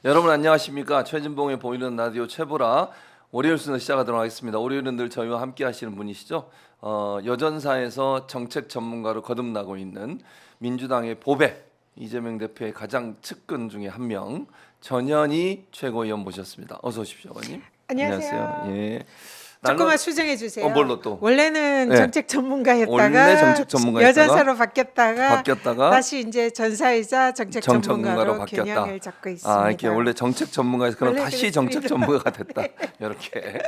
여러분 안녕하십니까? 최진봉의 보이는 라디오 최보라 월요일 순서 시작하도록 하겠습니다. 월요일은 늘 저희와 함께 하시는 분이시죠. 여전사에서 정책 전문가로 거듭나고 있는 민주당의 보배 이재명 대표의 가장 측근 중에 한 명 전현희 최고위원 모셨습니다. 어서 오십시오, 어머님. 안녕하세요. 예. 조금만 수정해 주세요. 뭘로 또? 원래는 네. 정책 전문가였다가 원래 정책 전문가였다가 여전사로 바뀌었다가 다시 이제 전사이자 정책 전문가로 바뀌었다. 균형을 잡고 있습니다. 이렇게 원래 정책 전문가에서 그럼 원래 다시 그렇습니다. 정책 전문가가 됐다. 이렇게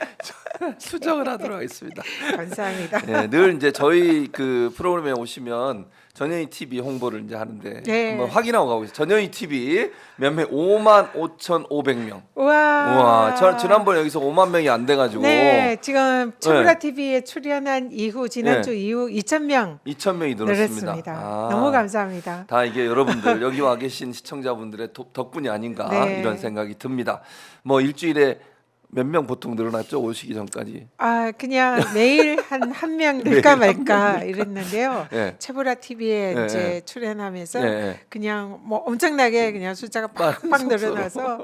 수정을 하도록 하겠습니다. 감사합니다. 네, 늘 이제 저희 그 프로그램에 오시면 전현희 TV 홍보를 이제 하는데 네. 한번 확인하고 가고 있어요. 전현희 TV 몇명 55,500명. 우와. 저 지난번에 여기서 5만 명이 안 돼가지고 네, 지금 최보라 네. TV에 출연한 이후 지난주 이후 2,000명 2,000명이 늘었습니다. 늘었습니다. 너무 감사합니다. 다 이게 여러분들 여기 와 계신 시청자분들의 덕분이 아닌가 네. 이런 생각이 듭니다. 뭐 일주일에 몇 명 보통 늘어났죠? 오시기 전까지. 그냥 매일 한 명 늘까 말까 이랬는데요. 네. 최보라 TV에 네, 이제 네. 출연하면서 네. 그냥 뭐 엄청나게 그냥 숫자가 팍팍 늘어나서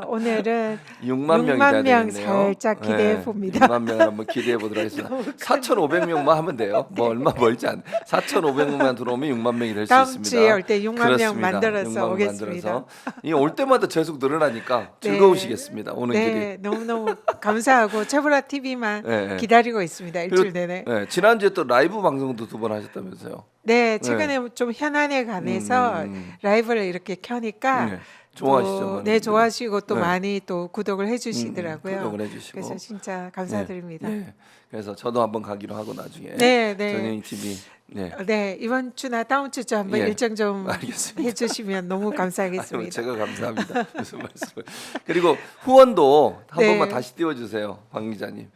오늘은 6만 명이 6만 돼야 명 되겠네요. 살짝 기대해 봅니다. 6만 명을 한번 기대해 보도록 하겠습니다. 4,500명만 하면 돼요. 뭐 얼마 멀지 않. 4,500명만 들어오면 6만 명이 될 수 다음 있습니다. 주에 올 때 6만 명 그렇습니다. 만들어서 6만 명 오겠습니다. 만들어서. 이게 올 때마다 계속 늘어나니까 네. 즐거우시겠습니다. 오는 길이. 네, 너무너무 감사하고 최보라 TV만 네, 네. 기다리고 있습니다. 일주일 내내. 네, 지난주에 또 라이브 방송도 2번 하셨다면서요. 네, 최근에 좀 현안에 관해서 라이브를 이렇게 켜니까 네. 좋아하시죠? 또, 네, 좋아하시고 또 네. 많이 또 구독을 해주시더라고요. 구독을 해주시고. 그래서 진짜 감사드립니다. 네, 네. 그래서 저도 한번 가기로 하고 나중에 네, 네. 전현희 TV. 네. 네, 이번 주나 다음 주쯤 한번 예, 일정 좀 알겠습니다. 해주시면 너무 아유, 감사하겠습니다. 제가 감사합니다. 무슨 말씀을. 그리고 후원도 한 네. 번만 다시 띄워주세요, 박 기자님.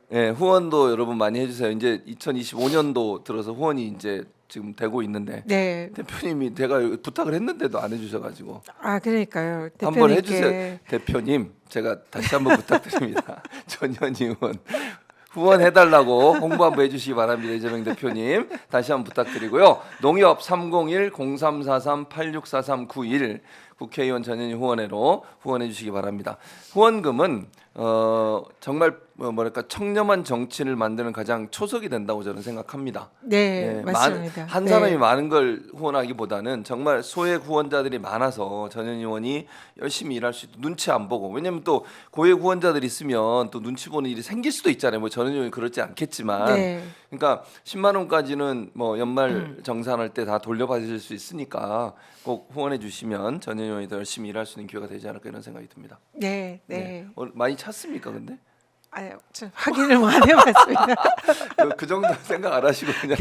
네, 후원도 여러분 많이 해주세요. 이제 2025년도 들어서 후원이 이제 지금 되고 있는데 네, 대표님이 제가 부탁을 했는데도 안 해주셔가지고 그러니까요. 한번 대표님께 해주세요. 대표님, 제가 다시 한번 부탁드립니다. 전현희 의원 후원해달라고 홍보 한번 해주시기 바랍니다. 이재명 대표님 다시 한번 부탁드리고요. 농협 301-0343-864391 국회의원 전현희 후원회로 후원해 주시기 바랍니다. 후원금은 정말 뭐랄까 청렴한 정치를 만드는 가장 초석이 된다고 저는 생각합니다. 네, 맞습니다. 한 네. 사람이 많은 걸 후원하기보다는 정말 소액 후원자들이 많아서 전현희 의원이 열심히 일할 수 있고 눈치 안 보고, 왜냐면 또 고액 후원자들이 있으면 또 눈치 보는 일이 생길 수도 있잖아요. 뭐 전현희 의원이 그렇지 않겠지만 네. 그러니까 10만 원까지는 뭐 연말 정산할 때 다 돌려받으실 수 있으니까 꼭 후원해 주시면 전현희 의원이 더 열심히 일할 수 있는 기회가 되지 않을까 이런 생각이 듭니다. 네, 네. 많이 찼습니까 근데? 저 확인을 안 해봤습니다. 그 정도 생각 안 하시고 그냥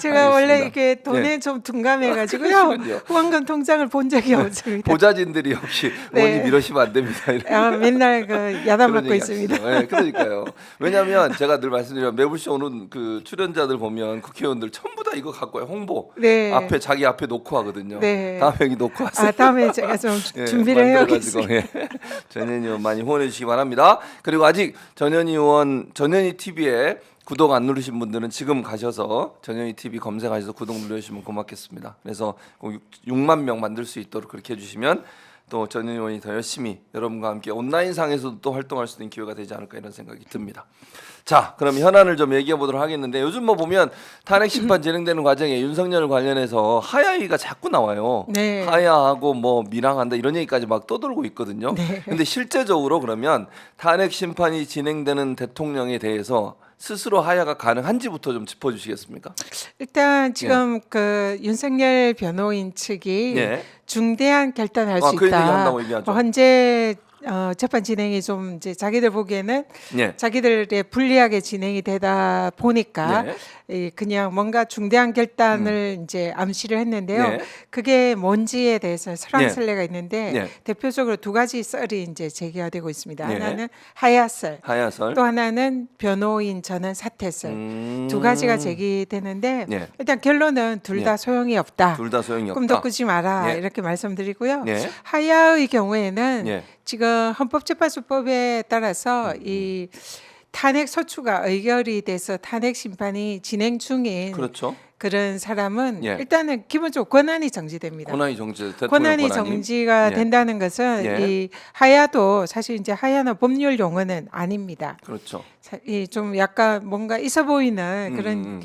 제가 원래 알겠습니다. 이렇게 돈에 네. 좀 둔감해가지고요. 그러시군요. 후원금 통장을 본 적이 없습니다. 보좌진들이 혹시 네. 의원님 이러시면 안 됩니다. 이런 맨날 그 야단 그런 맞고 얘기 있습니다. 하시죠. 네, 그러니까요. 왜냐하면 제가 늘 말씀드리면 매불쇼 오는 그 출연자들 보면 국회의원들 전부 다 이거 갖고 와요. 홍보 네. 자기 앞에 놓고 하거든요. 네. 다음에 여기 놓고 왔어요. 다음에 제가 좀 예, 준비를 만들어가지고, 해오겠습니다. 예. 전현희 의원 많이 후원해 주시기 바랍니다. 그리고 아직 전현희 의원 전현희 TV에 구독 안 누르신 분들은 지금 가셔서 전현희 TV 검색하셔서 구독 누르시면 고맙겠습니다. 그래서 꼭 6만 명 만들 수 있도록 그렇게 해주시면 또 전현희 의원이 더 열심히 여러분과 함께 온라인상에서도 또 활동할 수 있는 기회가 되지 않을까 이런 생각이 듭니다. 자, 그럼 현안을 좀 얘기해 보도록 하겠는데 요즘 뭐 보면 탄핵 심판 진행되는 과정에 윤석열 관련해서 하야위가 자꾸 나와요. 네. 하야하고 뭐 밀항한다 이런 얘기까지 막 떠돌고 있거든요. 네. 근데 실제적으로 그러면 탄핵 심판이 진행되는 대통령에 대해서 스스로 하야가 가능한지부터 좀 짚어주시겠습니까? 일단 지금 그 윤석열 변호인 측이 예. 중대한 결단할 수 그 얘기 있다. 한다고 얘기하죠. 뭐 현재 재판 진행이 좀 이제 자기들 보기에는 예. 자기들의 불리하게 진행이 되다 보니까 예. 그냥 뭔가 중대한 결단을 이제 암시를 했는데요. 예. 그게 뭔지에 대해서 설왕설래가 있는데 예. 대표적으로 두 가지 썰이 이제 제기가 되고 있습니다. 예. 하나는 하야설, 하야설. 또 하나는 변호인 전원 사퇴설. 두 가지가 제기되는데 예. 일단 결론은 둘 다 예. 소용이 없다. 둘 다 소용이 없다. 꿈도 꾸지 마라 예. 이렇게 말씀드리고요. 예. 하야의 경우에는 예. 지금 헌법재판소법에 따라서 이 탄핵 소추가 의결이 돼서 탄핵 심판이 진행 중인 그렇죠. 그런 사람은 예. 일단은 기본적으로 권한이 정지됩니다. 권한이 정지 대통령 권한이 권한이 정지가 예. 된다는 것은 예. 이 하야도 사실 이제 하야는 법률 용어는 아닙니다. 그렇죠. 좀 약간 뭔가 있어 보이는 그런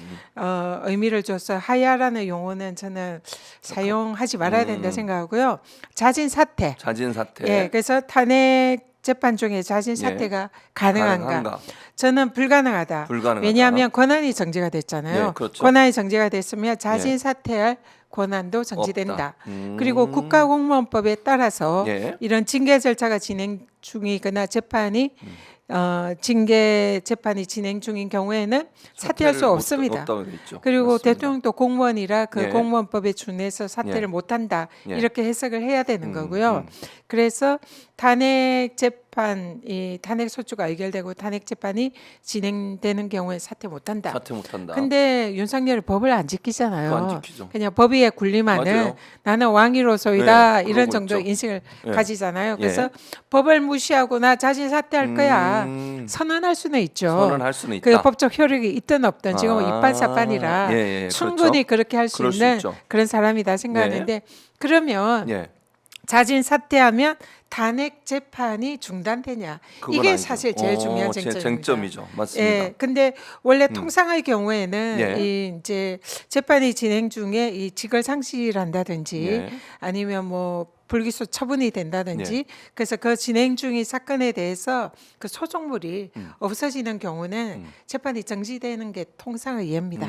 의미를 줘서 하야라는 용어는 저는 사용하지 말아야 된다 생각하고요. 자진 사퇴. 자진 사퇴. 예, 그래서 탄핵 재판 중에 자진 사퇴가 가능한가? 가능한가? 저는 불가능하다. 불가능하다. 왜냐하면 권한이 정지가 됐잖아요. 예, 그렇죠. 권한이 정지가 됐으면 자진 예. 사퇴할 권한도 정지된다. 없다. 그리고 국가공무원법에 따라서 예. 이런 징계 절차가 진행 중이거나 재판이 징계 재판이 진행 중인 경우에는 사퇴할 수 없습니다. 없다고 돼 있죠. 그리고 맞습니다. 대통령도 공무원이라 그 예. 공무원법에 준해서 사퇴를 예. 못한다 예. 이렇게 해석을 해야 되는 거고요. 그래서 탄핵 재판, 이 탄핵 소추가 의결되고 탄핵 재판이 진행되는 경우에 사퇴 못한다. 사퇴 못한다. 근데 윤석열이 법을 안 지키잖아요. 그거 안 지키죠. 그냥 법 위에 굴림하는 맞아요. 나는 왕이로소이다 네, 이런 그러고 정도 있죠. 인식을 예. 가지잖아요. 그래서 예. 법을 무시하고 나 자진 사퇴할 거야. 음. 선언할 수는 있죠. 선언할 수는 있다. 그 법적 효력이 있든 없든 지금은 아. 입반사반이라 예, 예, 충분히 그렇죠. 그렇게 할 수 그럴 수 있는 있죠. 그런 사람이다 생각하는데 그러면 예. 자진 사퇴하면 탄핵 재판이 중단되냐 그건 이게 아니죠. 사실 제일 중요한 쟁점입니다. 쟁점이죠. 맞습니다. 예, 근데 원래 통상의 경우에는 예. 이 이제 재판이 진행 중에 이 직을 상실한다든지 예. 아니면 뭐 불기소 처분이 된다든지 그래서 그 진행 중인 사건에 대해서 그 소송물이 없어지는 경우는 재판이 정지되는 게 통상의 예입니다.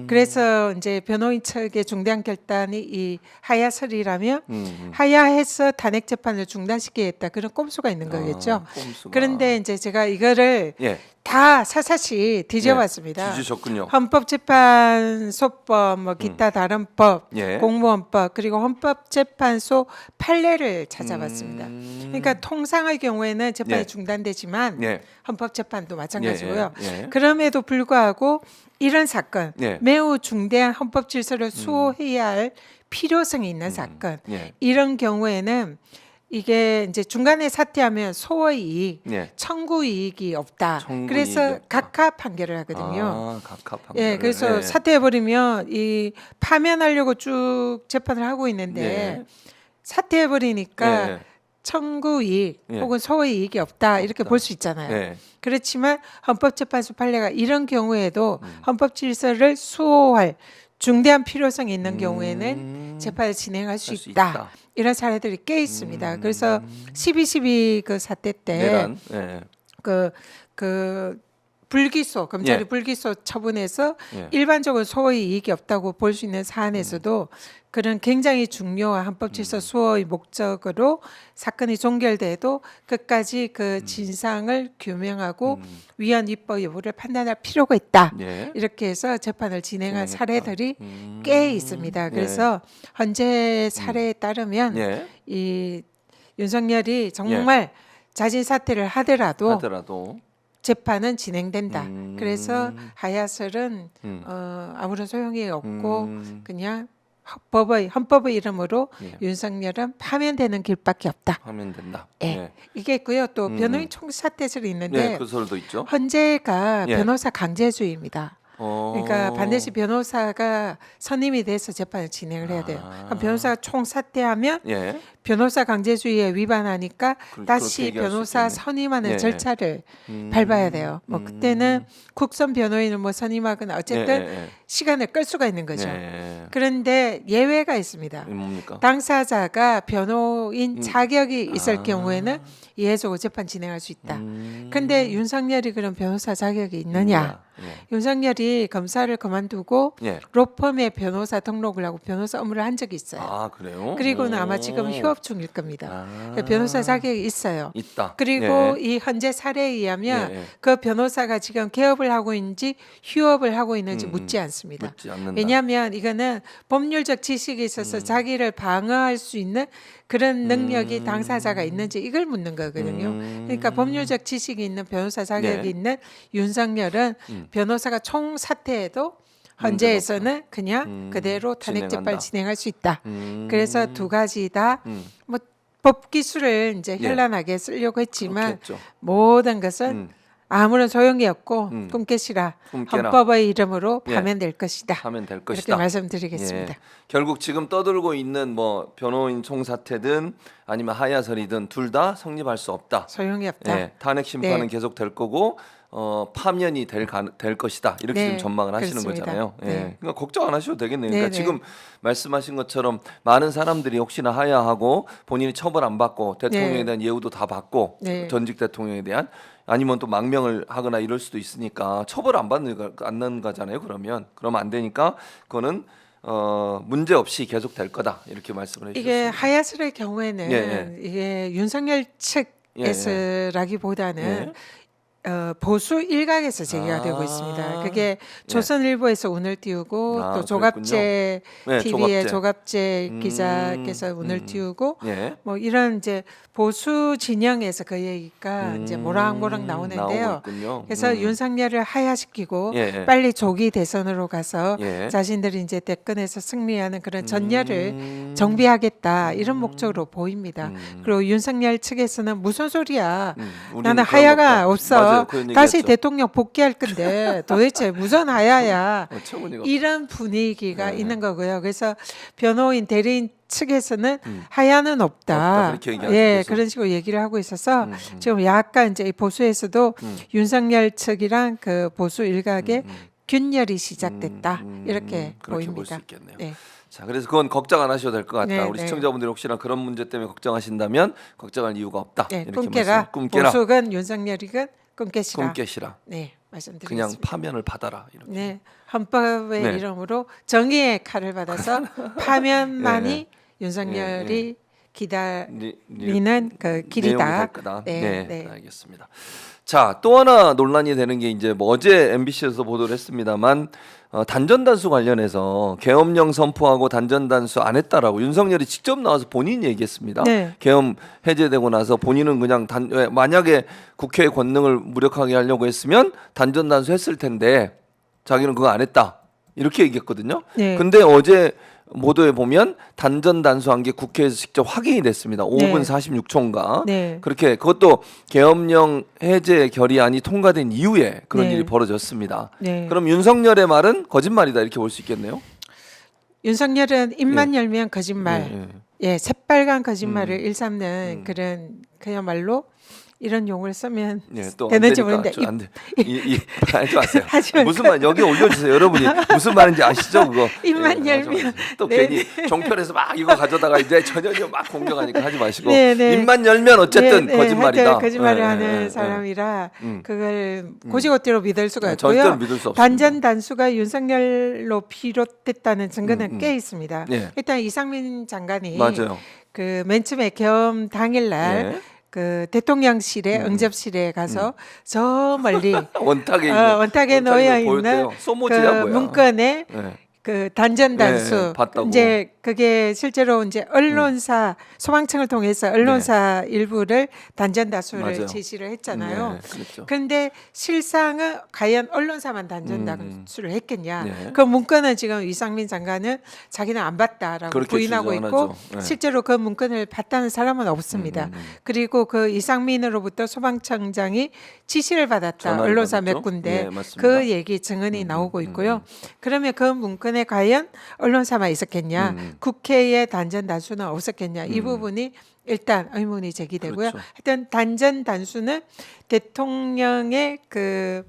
그래서 이제 변호인 측의 중대한 결단이 이 하야설이라면 하야해서 탄핵 재판을 중단시키겠다 그런 꼼수가 있는 거겠죠. 꼼수가. 그런데 이제 제가 이거를 예. 다 사사시 뒤져봤습니다. 뒤지셨군요. 헌법재판소법, 뭐 기타 다른 법, 예. 공무원법 그리고 헌법재판소 판례를 찾아봤습니다. 그러니까 통상의 경우에는 재판이 예. 중단되지만 예. 헌법재판도 마찬가지고요. 예, 예, 예. 그럼에도 불구하고 이런 사건, 예. 매우 중대한 헌법 질서를 수호해야 할 필요성이 있는 사건, 예. 이런 경우에는 이게 이제 중간에 사퇴하면 소의 이익, 예. 청구 이익이 없다. 청구 그래서 이익이 없다. 각하 판결을 하거든요. 아, 각하 판결. 예, 그래서 사퇴해 버리면 이 파면하려고 쭉 재판을 하고 있는데 예. 사퇴해 버리니까 예. 청구 이익 예. 혹은 소의 이익이 없다 이렇게 볼 수 있잖아요. 예. 그렇지만 헌법재판소 판례가 이런 경우에도 헌법 질서를 수호할 중대한 필요성이 있는 경우에는 재판을 진행할 수 할수 있다. 있다. 이런 사례들이 꽤 있습니다. 그래서 12.12 그 사태 때 내란. 예. 그 불기소 검찰이 예. 불기소 처분해서 예. 일반적으로 소의 이익이 없다고 볼 수 있는 사안에서도 그런 굉장히 중요한 헌법 질서 수호의 목적으로 사건이 종결돼도 끝까지 그 진상을 규명하고 위헌 입법 여부를 판단할 필요가 있다. 예. 이렇게 해서 재판을 진행한 진행했다. 사례들이 꽤 있습니다. 그래서 현재 사례에 따르면 예. 이 윤석열이 정말 자진 사퇴를 하더라도 재판은 진행된다. 그래서 하야설은 아무런 소용이 없고 그냥 헌법의 이름으로 예. 윤석열은 파면되는 길밖에 없다. 하면 된다. 예. 이게 있고요. 또 변호인 총사퇴설이 있는데 네, 그 설도 있죠. 헌재가 예. 변호사 강제주의입니다. 그러니까 반드시 변호사가 선임이 돼서 재판을 진행을 해야 돼요. 그럼 변호사가 총사퇴하면 예. 변호사 강제주의에 위반하니까 다시 그렇게 얘기할 수 변호사 있겠네. 선임하는 예. 절차를 밟아야 돼요. 뭐 그때는 국선 변호인을 뭐 선임하거나 어쨌든 예. 시간을 끌 수가 있는 거죠. 예. 그런데 예외가 있습니다. 뭡니까? 당사자가 변호인 자격이 있을 아. 경우에는 이해적으로 재판 진행할 수 있다. 근데 윤석열이 그런 변호사 자격이 있느냐? 윤석열이 검사를 그만두고 예. 로펌에 변호사 등록을 하고 변호사 업무를 한 적이 있어요. 아, 그래요? 그리고는 아마 오. 지금 휴업 중일 겁니다. 아. 변호사 자격이 있어요. 있다. 그리고 예. 이 현재 사례에 의하면 예. 그 변호사가 지금 개업을 하고 있는지 휴업을 하고 있는지 묻지 않습니다. 묻지 않는다. 왜냐하면 이거는 법률적 지식이 있어서 자기를 방어할 수 있는 그런 능력이 당사자가 있는지 이걸 묻는 거거든요. 그러니까 법률적 지식이 있는 변호사 자격이 네. 있는 윤석열은 변호사가 총사퇴해도 헌재에서는 그냥 그대로 탄핵 재판을 진행한다. 진행할 수 있다. 그래서 두 가지 다 뭐 법 기술을 이제 예. 현란하게 쓰려고 했지만 그렇겠죠. 모든 것은 아무런 소용이 없고 꿈깨시라 꿈깨라. 헌법의 이름으로 예. 파면될 것이다. 하면 될 이렇게 것이다. 말씀드리겠습니다. 예. 결국 지금 떠들고 있는 뭐 변호인 총사퇴든 아니면 하야설이든 둘 다 성립할 수 없다. 소용이 없다. 예. 탄핵 심판은 네. 계속 될 거고 파면이 될 것이다. 이렇게 네, 지금 전망을 하시는 그렇습니다. 거잖아요. 예. 네. 그러니까 걱정 안 하셔도 되겠네요. 네, 그러니까 네. 지금 말씀하신 것처럼 많은 사람들이 혹시나 하야하고 본인이 처벌 안 받고 대통령에 네. 대한 예우도 다 받고 네. 전직 대통령에 대한 아니면 또 망명을 하거나 이럴 수도 있으니까 처벌 안 받는 거잖아요. 그러면 안 되니까 그거는 문제 없이 계속 될 거다 이렇게 말씀을 해주셨습니다. 이게 하야슬의 경우에는 예, 이게 윤석열 측에서라기보다는 예. 보수 일각에서 제기가 되고 있습니다. 그게 조선일보에서 운을 띄우고 아, 또 조갑재 네, TV의 조갑재. 조갑재 기자께서 운을 띄우고 예. 뭐 이런 이제 보수 진영에서 그 얘기가 이제 모락모락 나오는데요. 나오고 있군요. 그래서 윤석열을 하야시키고 예. 빨리 조기 대선으로 가서 예. 자신들이 이제 대권에서 승리하는 그런 전열을 정비하겠다 이런 목적으로 보입니다. 그리고 윤석열 측에서는 무슨 소리야? 우리는 나는 그런 하야가 것 없어. 맞아요. 그런 다시 얘기했죠. 대통령 복귀할 건데 도대체 무슨 하야야? 어처구니가 이런 분위기가 네. 있는 거고요. 그래서 변호인 대리인 측에서는 하야는 없다. 없다. 그렇게 얘기하죠, 예, 계속. 그런 식으로 얘기를 하고 있어서 지금 약간 이제 이 보수에서도 윤석열 측이랑 그 보수 일각의 균열이 시작됐다. 이렇게 그렇게 볼 보입니다. 수 있겠네요. 네. 자, 그래서 그건 걱정 안 하셔도 될 것 같다. 네, 우리 네. 시청자분들이 혹시나 그런 문제 때문에 걱정하신다면 걱정할 이유가 없다. 네, 이렇게 꿈깨라. 꿈깨라. 보수건 윤석열이건 꿈깨시라. 꿈깨시라. 네, 그냥 말씀드리겠습니다. 파면을 받아라. 이렇게. 네, 헌법의 네. 이름으로 정의의 칼을 받아서 파면만이 네. 윤석열이 니- 기다리는 그 내용이 길이다. 될 거다. 네, 네, 네. 알겠습니다. 자, 또 하나 논란이 되는 게 이제 뭐 어제 MBC에서 보도를 했습니다만 단전 단수 관련해서 계엄령 선포하고 단전 단수 안 했다라고 윤석열이 직접 나와서 본인이 얘기했습니다. 네. 계엄 해제되고 나서 본인은 그냥 만약에 국회의 권능을 무력하게 하려고 했으면 단전 단수 했을 텐데 자기는 그거 안 했다. 이렇게 얘기했거든요. 네. 근데 어제 보도에 보면 단전 단수한 게 국회에서 직접 확인이 됐습니다. 5분 네. 46초인가. 네. 그렇게 그것도 계엄령 해제 결의안이 통과된 이후에 그런 네. 일이 벌어졌습니다. 네. 그럼 윤석열의 말은 거짓말이다 이렇게 볼 수 있겠네요. 윤석열은 입만 열면 거짓말, 예, 예. 예, 새빨간 거짓말을 일삼는 그런 그야말로 이런 용어를 쓰면 예, 또안 되는지 되니까 모르는데 안 돼. 하지 마세요. 하지 말고. 무슨 말 여기 올려주세요. 여러분이 무슨 말인지 아시죠? 그거 입만 하지 열면. 마세요. 또 네, 괜히 종편에서 막 이거 가져다가 이제 전혀 막 공격하니까 하지 마시고 네, 네. 입만 열면 어쨌든 네, 네, 거짓말이다. 하여튼 거짓말을 예, 예, 하는 예, 사람이라 음. 그걸 고지고대로 믿을 수가 네, 없고요. 절대로 믿을 수 없습니다. 단전 단수가 윤석열로 비롯됐다는 증거는 꽤 있습니다. 네. 일단 이상민 장관이 맞아요. 그 맨 처음에 계엄 당일날 예. 그 대통령실에 응접실에 가서 저 멀리 원탁에 원탁에 놓여 있는 보였대요. 소모지야 그 뭐야. 문건에 예. 그 단전 단수 네, 봤다고. 이제 그게 실제로 이제 언론사 소방청을 통해서 언론사 일부를 단전 단수를 맞아요. 제시를 했잖아요. 네, 그렇죠. 그런데 실상은 과연 언론사만 단전 단수를 했겠냐? 네. 그 문건은 지금 이상민 장관은 자기는 안 봤다라고 그렇게 부인하고 있고 주장하죠. 네. 실제로 그 문건을 봤다는 사람은 없습니다. 그리고 그 이상민으로부터 소방청장이 지시를 받았다. 전화를 언론사 받았죠? 몇 군데 네, 맞습니다. 그 얘기 증언이 나오고 있고요. 그러면 그 문건에 과연 언론사만 있었겠냐? 국회의 단전 단수는 없었겠냐? 이 부분이 일단 의문이 제기되고요. 그렇죠. 하여튼 단전 단수는 대통령의 그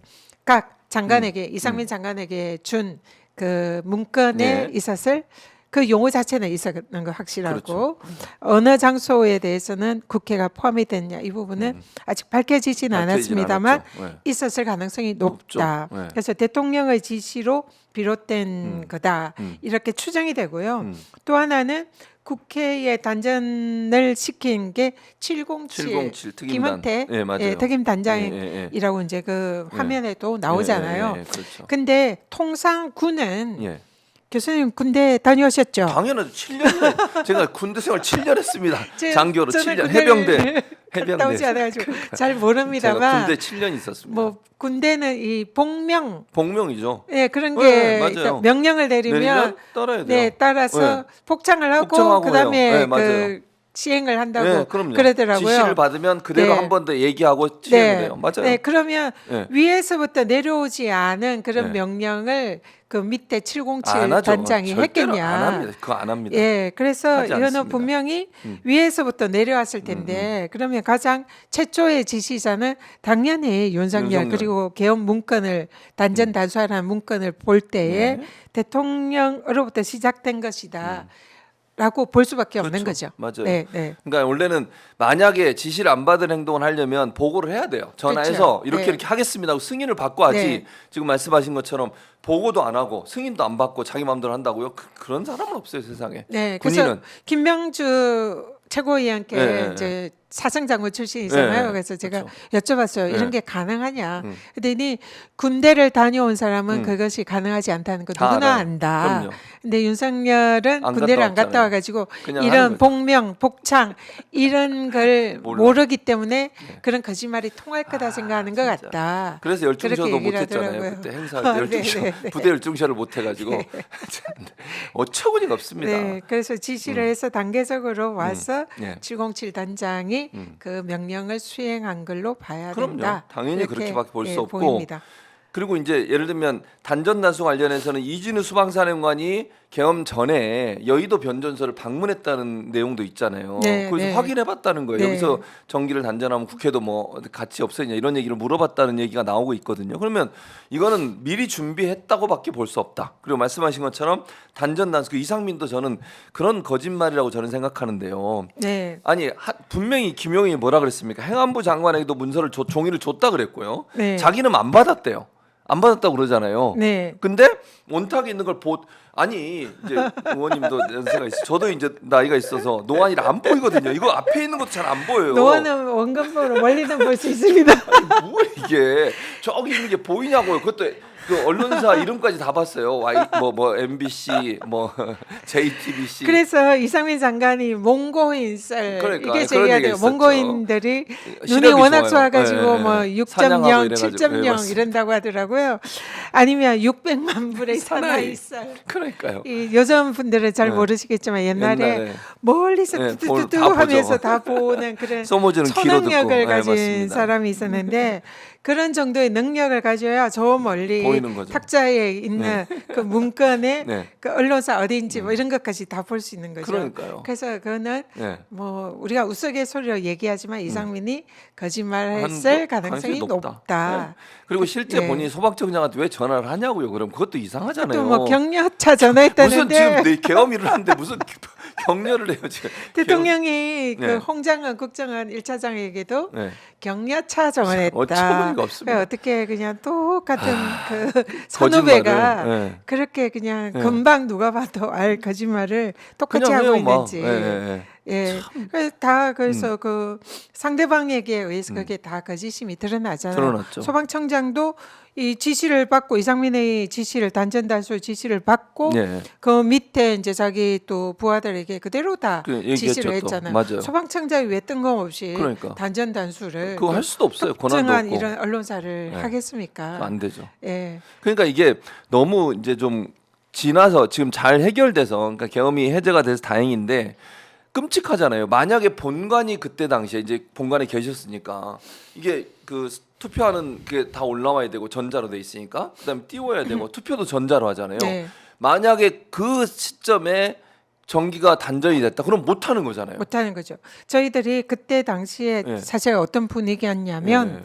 각 장관에게 이상민 장관에게 준 그 문건에 네. 있었을 그 용어 자체는 있었는 거 확실하고 그렇죠. 어느 장소에 대해서는 국회가 포함이 됐냐 이 부분은 아직 밝혀지지는 밝혀지진 않았습니다만 않았죠. 네. 있었을 가능성이 높다. 높죠. 네. 그래서 대통령의 지시로 비롯된 거다 이렇게 추정이 되고요. 또 하나는 국회에 단전을 시킨 게 707, 707 특임단. 김은태 예, 맞아요. 특임 예, 예, 단장이라고 이제 그 화면에도 나오잖아요. 예, 그렇죠. 근데 통상 군은 예. 교수님 군대 다녀오셨죠? 당연하죠. 7년 제가 군대 생활 7년 했습니다. 제- 장교로 저는 7년 군대를 해병대. 갔다 오지 않아가지고 잘 제가 모릅니다만 군대 7년 있었습니다. 뭐 군대는 이 복명 복명이죠. 예 그런 네, 게 맞아요. 일단 명령을 내리면 내리면 따라야 돼요. 네 따라서 네. 복장을 하고 복장하고 그다음에 해요. 네, 그 맞아요. 시행을 한다고 네, 그럼요. 그러더라고요. 지시를 받으면 그대로 네. 한 번 더 얘기하고 시행을 해요. 맞아요. 네, 그러면 네. 위에서부터 내려오지 않은 그런 네. 명령을 그 밑에 안 707 하죠. 단장이 절대로 했겠냐? 안 합니다. 그거 안 합니다. 예, 그래서 하지 이거는 않습니다. 분명히 위에서부터 내려왔을 텐데 그러면 가장 최초의 지시자는 당연히 윤석열 윤석열. 그리고 개헌 문건을 단전 단수하라는 문건을 볼 때에 네. 대통령으로부터 시작된 것이다. 라고 볼 수밖에 없는 그렇죠. 거죠. 맞아요. 네, 네. 그러니까 원래는 만약에 지시를 안 받은 행동을 하려면 보고를 해야 돼요. 전화해서 그렇죠. 이렇게 네. 이렇게 하겠습니다 하고 승인을 받고 하지. 네. 지금 말씀하신 것처럼 보고도 안 하고 승인도 안 받고 자기 마음대로 한다고요? 그런 사람은 없어요 세상에. 네, 그래서 군인은 김명주 최고위원께 네, 이제 사성장군 출신이잖아요. 네, 그래서 제가 그렇죠. 여쭤봤어요. 이런 네. 게 가능하냐? 그랬더니 군대를 다녀온 사람은 그것이 가능하지 않다는 거 다 누구나 알아요. 안다. 그럼요. 근데 윤석열은 안 군대를 갔다 안 갔다 왔잖아요. 와가지고 그냥 하는 이런 거죠. 복명, 복창 이런 걸 몰라. 모르기 때문에 그런 거짓말이 통할 거다 생각하는 것 진짜. 같다. 그래서 그렇게 열중셔도 얘기를 못했잖아요. 하더라고요. 그때 행사할 때 열중셔 네, 네. 부대 열중셔를 못해가지고 어처구니가 없습니다. 네, 그래서 지시를 해서 단계적으로 와서 네. 707 단장이 그 명령을 수행한 걸로 봐야 그럼요. 된다. 당연히 이렇게, 그렇게밖에 볼 수 예, 없고. 보입니다. 그리고 이제 예를 들면 단전 단수 관련해서는 이진우 수방사령관이 계엄 전에 여의도 변전소를 방문했다는 내용도 있잖아요. 네, 그래서 네. 확인해봤다는 거예요. 네. 여기서 전기를 단전하면 국회도 뭐 가치 없어지냐 이런 얘기를 물어봤다는 얘기가 나오고 있거든요. 그러면 이거는 미리 준비했다고밖에 볼 수 없다. 그리고 말씀하신 것처럼 단전 단수 그 이상민도 저는 그런 거짓말이라고 저는 생각하는데요. 네, 아니 분명히 김용이 뭐라 그랬습니까? 행안부 장관에게도 문서를 종이를 줬다 그랬고요. 네. 자기는 안 받았대요. 안 받았다고 그러잖아요. 네. 근데 원탁에 있는 걸 아니 이제 의원님도 연세가 있어. 저도 이제 나이가 있어서 노안이라 안 보이거든요. 이거 앞에 있는 것도 잘 안 보여요. 노원은 원근보로 멀리는 볼 수 있습니다. 뭐 이게 저기 있는 게 보이냐고요. 그것도 그 언론사 이름까지 다 봤어요. 뭐 MBC 뭐 JTBC. 그래서 이상민 장관이 몽고인 썰 그러니까, 이게 그런 제기가 얘기가 돼요. 있었죠. 몽고인들이 눈이 시력이 워낙 좋아요. 좋아가지고 네, 네, 뭐 네. 6.0, 사냥하고 이래가지고. 7.0 네, 맞습니다. 이런다고 하더라고요. 아니면 600만 불의 사나이 썰. 그러니까요. 이 요즘 분들은 잘 네. 모르시겠지만 옛날에 옛날에. 멀리서 네, 뚜뚜뚜 다 보죠. 하면서 다 보는 그런 소모즈는 귀로 듣고. 초능력을 네, 가진 맞습니다. 사람이 있었는데 그런 정도의 능력을 가져야 저 멀리 보이는 거죠. 탁자에 있는 그 문건에 네. 그 언론사 어딘지 뭐 이런 것까지 다 볼 수 있는 거죠. 그러니까요. 그래서 그거는 네. 뭐 우리가 우스갯소리로 얘기하지만 이상민이 거짓말을 한 했을 거? 가능성이 높다. 네. 그리고 실제 네. 본인이 소방청장한테 왜 전화를 하냐고요. 그럼 그것도 이상하잖아요. 또 뭐 격려차 무슨 전화했다는데 지금 내 계엄 일어났는데 무슨 격려를 해요 지금. 대통령이 네. 그 홍장은 국정원 1차장에게도 네. 격려차 전화했다. 어처구니가 없습니다. 어떻게 그냥 똑같은 그 선후배가 네. 그렇게 그냥 네. 금방 누가 봐도 알 거짓말을 똑같이 그냥 하고 해요, 막. 있는지. 예. 예. 그래서 그 상대방에게 의해서 그게 다 거짓임이 드러나잖아요. 드러났죠. 소방청장도 이 지시를 받고 이상민의 지시를 단전 단수 지시를 받고 네. 그 밑에 이제 자기 또 부하들에게 그대로 다 그 얘기했죠, 지시를 또. 했잖아요. 맞아요. 소방청장이 왜 뜬금없이 그러니까. 단전 단수를 그거 할 수도 없어요. 권한도 특정한 없고. 이런 언론사를 네. 하겠습니까? 안 되죠. 예. 그러니까 이게 너무 이제 좀 지나서 지금 잘 해결돼서 그러니까 계엄이 해제가 돼서 다행인데 끔찍하잖아요. 만약에 본관이 그때 당시에 이제 본관에 계셨으니까 이게 그 투표하는 게 다 올라와야 되고 전자로 돼 있으니까 그다음에 띄워야 되고 투표도 전자로 하잖아요. 네. 만약에 그 시점에 전기가 단절이 됐다. 그럼 못 하는 거잖아요. 못하는 거죠. 저희들이 그때 당시에 네. 사실 어떤 분위기였냐면 네.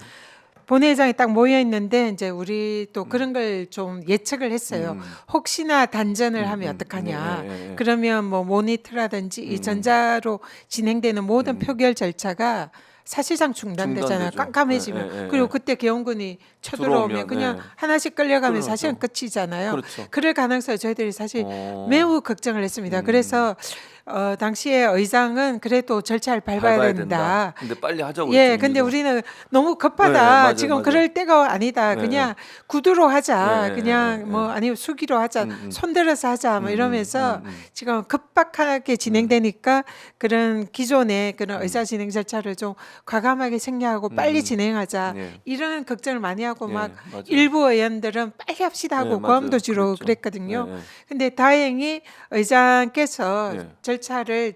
본회의장에 딱 모여 있는데 이제 우리 또 그런 걸 좀 예측을 했어요. 혹시나 단전을 하면 어떡하냐. 네. 그러면 뭐 모니터라든지 이 전자로 진행되는 모든 표결 절차가 사실상 중단되잖아요. 중단되죠. 깜깜해지면. 네, 네, 그리고 네. 그때 개헌군이 쳐들어오면 들어오면, 그냥 네. 하나씩 끌려가면 그러죠. 사실은 끝이잖아요. 그렇죠. 그럴 가능성을 저희들이 사실 어. 매우 걱정을 했습니다. 그래서 당시에 의장은 그래도 절차를 밟아야 된다. 근데 빨리 하자고 예, 그랬죠, 근데 민주당. 우리는 너무 급하다. 네, 맞아요, 지금 맞아요. 그럴 때가 아니다. 네, 그냥 구두로 하자. 네, 그냥 네, 뭐 네. 아니면 수기로 하자. 손들어서 하자. 뭐 이러면서 음. 지금 급박하게 진행되니까 그런 기존의 그런 의사 진행 절차를 좀 과감하게 생략하고 빨리 진행하자. 네. 이런 걱정을 많이 하고 네, 막 맞아요. 일부 의원들은 빨리 합시다 하고 네, 맞아요. 고함도 지르고 그랬죠. 그랬거든요. 네, 네. 근데 다행히 의장께서 네. 절차를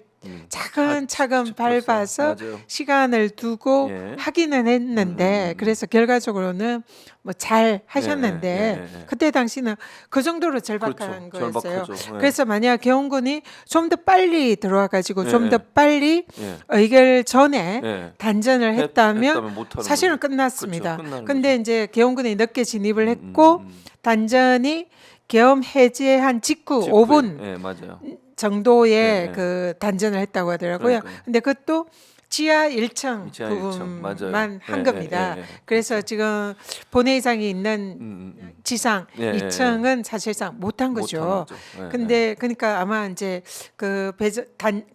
차근차근 밟아서 맞아요. 시간을 두고 예. 하기는 했는데 그래서 결과적으로는 뭐 잘 하셨는데 예. 그때 당시는 그 정도로 절박한 그렇죠. 거였어요. 절박하죠. 예. 그래서 만약 개헌군이 좀 더 빨리 들어와 가지고 좀 예. 더 빨리 예. 의결 전에 예. 단전을 했다면 못하는 사실은 거죠. 끝났습니다. 그렇죠. 끝나는 근데 거죠. 이제 개헌군이 늦게 진입을 했고 단전이 계엄 해제한 직후 직후에. 5분 예, 맞아요. 정도의 네. 그 단전을 했다고 하더라고요. 그러니까요. 근데 그것도 지하 1층 지하 1층, 맞아요. 부분만 한 예, 겁니다. 예, 예, 예. 그래서 지금 본회의장이 있는 지상 예, 예, 2층은 사실상 못한 거죠. 못한 거죠. 예, 근데 그러니까 아마 이제 그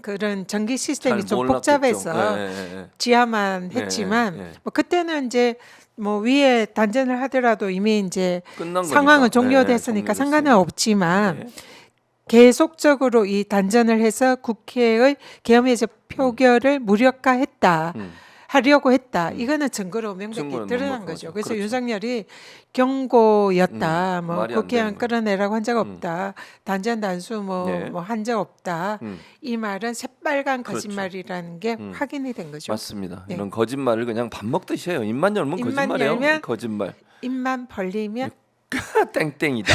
그런 전기 시스템이 잘 좀 몰랐겠죠. 복잡해서 예. 지하만 예, 했지만 예. 뭐 그때는 이제 뭐 위에 단전을 하더라도 이미 이제 끝난 상황은 거니까. 종료됐으니까 예, 상관은 종료됐으니까. 없지만 예. 계속적으로 이 단전을 해서 국회의 계엄해제 표결을 무력화했다. 하려고 했다. 이거는 증거로 명백히 증거는 드러난 명백하죠. 거죠. 그래서 그렇죠. 윤석열이 경고였다. 뭐 말이 안 국회안 되는 거. 끌어내라고 한 적 없다. 단전 단수 네. 뭐 한 적 없다. 이 말은 새빨간 그렇죠. 거짓말이라는 게 확인이 된 거죠. 맞습니다. 네. 이런 거짓말을 그냥 밥 먹듯이 해요. 입만 열면 입만 거짓말이에요. 열면 거짓말. 입만 벌리면 땡땡이다.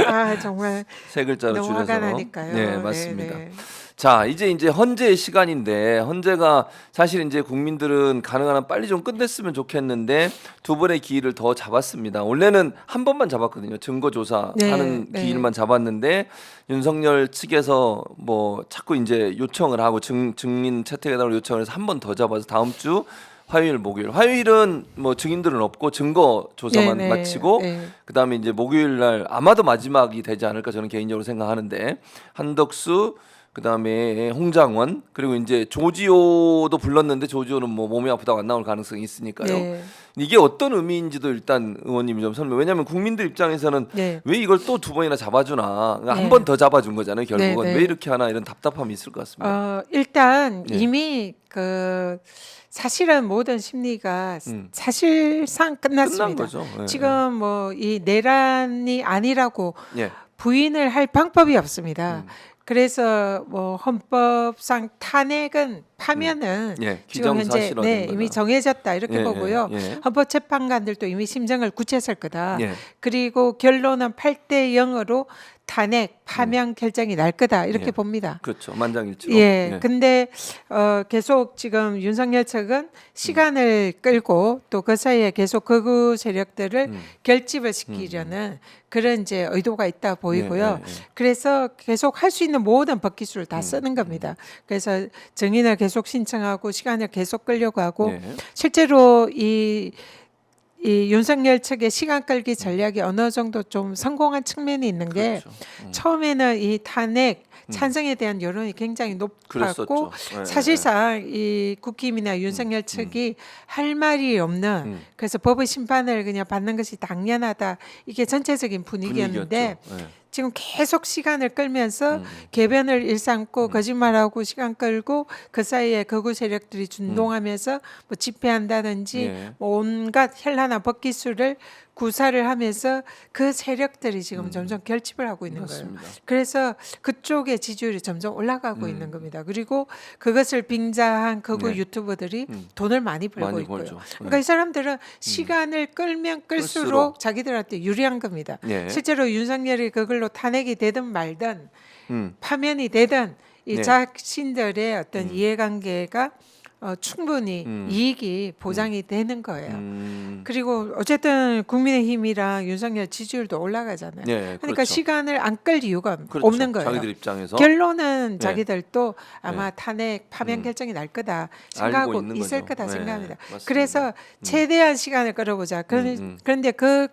아 정말 세 글자로 너무 줄여서. 화가 나니까요. 네, 맞습니다. 네. 자, 이제 헌재의 시간인데 헌재가 사실 이제 국민들은 가능한 한 빨리 좀 끝냈으면 좋겠는데 두 번의 기일을 더 잡았습니다. 원래는 한 번만 잡았거든요. 증거 조사하는 네. 기일만 잡았는데 윤석열 측에서 뭐 자꾸 이제 요청을 하고 증인 채택해달라고 요청을 해서 한 번 더 잡아서 다음 주 화요일, 목요일. 화요일은 뭐 증인들은 없고 증거 조사만 네, 네, 마치고 네. 그다음에 이제 목요일 날 아마도 마지막이 되지 않을까 저는 개인적으로 생각하는데 한덕수 그다음에 홍장원 그리고 이제 조지호도 불렀는데 조지호는 뭐 몸이 아프다고 안 나올 가능성이 있으니까요. 네. 이게 어떤 의미인지도 일단 의원님이 좀 설명. 왜냐하면 국민들 입장에서는 네. 왜 이걸 또 두 번이나 잡아주나 네. 한 번 더 잡아준 거잖아요. 결국은 네, 네. 왜 이렇게 하나 이런 답답함이 있을 것 같습니다. 일단 예. 이미 그 사실은 모든 심리가 사실상 끝났습니다. 끝난 거죠. 예, 지금 뭐 이 내란이 아니라고 예. 부인을 할 방법이 없습니다. 그래서 뭐 헌법상 탄핵은 파면은 예, 지금 현재 기정사실화된 거다. 이미 정해졌다 이렇게 예, 보고요. 예. 헌법재판관들도 이미 심정을 굳혔을 거다. 예. 그리고 결론은 8대 0으로 탄핵 파면 결정이 날 거다 이렇게 예. 봅니다. 그렇죠. 만장일치로. 예, 근데 계속 지금 윤석열 측은 시간을 끌고 또 그 사이에 계속 극우 세력들을 결집을 시키려는 그런 이제 의도가 있다 보이고요. 예. 그래서 계속 할 수 있는 모든 법기술을 다 쓰는 겁니다. 그래서 증인을 계속 신청하고 시간을 계속 끌려고 하고 예. 실제로 이 윤석열 측의 시간 끌기 전략이 어느 정도 좀 성공한 측면이 있는 게 그렇죠. 처음에는 이 탄핵 찬성에 대한 여론이 굉장히 높았고 그랬었죠. 예, 사실상 이 국힘이나 윤석열 측이 할 말이 없는 그래서 법의 심판을 그냥 받는 것이 당연하다 이게 전체적인 분위기였는데 분위기였죠. 예. 지금 계속 시간을 끌면서 개변을 일삼고 거짓말하고 시간 끌고 그 사이에 극우 세력들이 준동하면서 뭐 집회한다든지 예. 뭐 온갖 현란한 법기술을 구사를 하면서 그 세력들이 지금 점점 결집을 하고 있는 맞습니다. 거예요. 그래서 그쪽의 지지율이 점점 올라가고 있는 겁니다. 그리고 그것을 빙자한 극우 네. 유튜버들이 돈을 많이 벌고 많이 있고요. 벌죠. 그러니까 이 사람들은 시간을 끌면 끌수록 끌수록. 자기들한테 유리한 겁니다. 예. 실제로 윤석열이 그걸로 탄핵이 되든 말든 음. 파면이 되든 이 네. 자신들의 어떤 이해관계가 충분히 이익이 보장이 되는 거예요. 그리고 어쨌든 국민의힘이랑 윤석열 지지율도 올라가잖아요. 예, 그러니까 그렇죠. 시간을 안 끌 이유가 그렇죠. 없는 거예요. 자기들 입장에서 결론은 네. 자기들도 아마 탄핵 파면 결정이 날 거다 알고 생각하고 있는 있을 거죠. 거다 네, 생각합니다. 맞습니다. 그래서 최대한 시간을 끌어보자. 그런데 그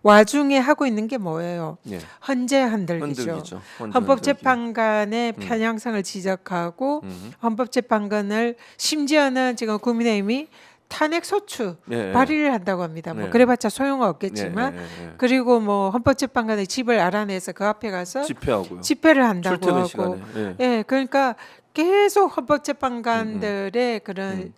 와중에 하고 있는 게 뭐예요? 예. 헌재 흔들기죠. 흔들기죠. 헌법재판관의 편향성을 지적하고 헌법재판관을 심지어는 지금 국민의힘이 탄핵 소추 예, 예. 발의를 한다고 합니다. 뭐 네. 그래봤자 소용없겠지만 예. 그리고 뭐 헌법재판관의 집을 알아내서 그 앞에 가서 집회하고요. 집회를 한다고 출퇴근 하고 시간에. 예. 예, 그러니까 계속 헌법재판관들의 그런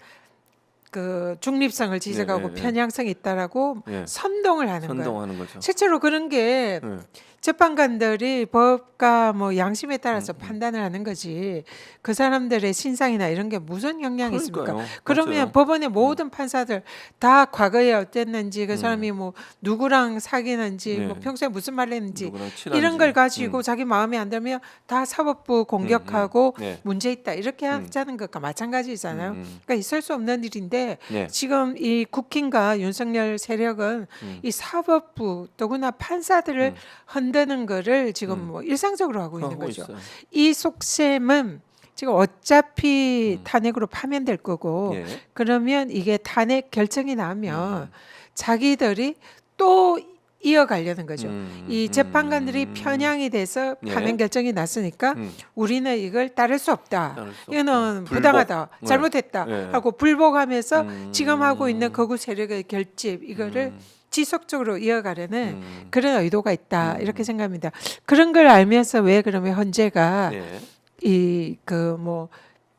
그 중립성을 지적하고 예. 편향성이 있다라고 예. 선동을 하는 거예요. 선동하는 거죠. 실제로 그런 게 예. 재판관들이 법과 뭐 양심에 따라서 판단을 하는 거지 그 사람들의 신상이나 이런 게 무슨 영향이 있습니까? 그러니까요. 그러면 맞아요. 법원의 모든 판사들 다 과거에 어땠는지 그 사람이 뭐 누구랑 사귀는지 네. 뭐 평소에 무슨 말을 했는지 누구랑 친한지. 이런 걸 가지고 자기 마음에 안 들면 다 사법부 공격하고 네. 문제 있다 이렇게 하자는 것과 마찬가지잖아요. 음. 그러니까 있을 수 없는 일인데 네. 지금 이 국힘과 윤석열 세력은 이 사법부 더구나 판사들을 흔드는 거를 지금 뭐 일상적으로 하고 있는 하고 거죠. 있어요. 이 속셈은 지금 어차피 탄핵으로 파면될 거고 예. 그러면 이게 탄핵 결정이 나면 자기들이 또 이어가려는 거죠. 이 재판관들이 편향이 돼서 예. 파면 결정이 났으니까 우리는 이걸 따를 수 없다. 따를 수 이거는 없다. 부당하다. 불복. 잘못했다. 네. 하고 불복하면서 지금 하고 있는 거구 세력의 결집 이거를 지속적으로 이어가려는 그런 의도가 있다. 이렇게 생각합니다. 그런 걸 알면서 왜 그러면 헌재가 예. 이 그 뭐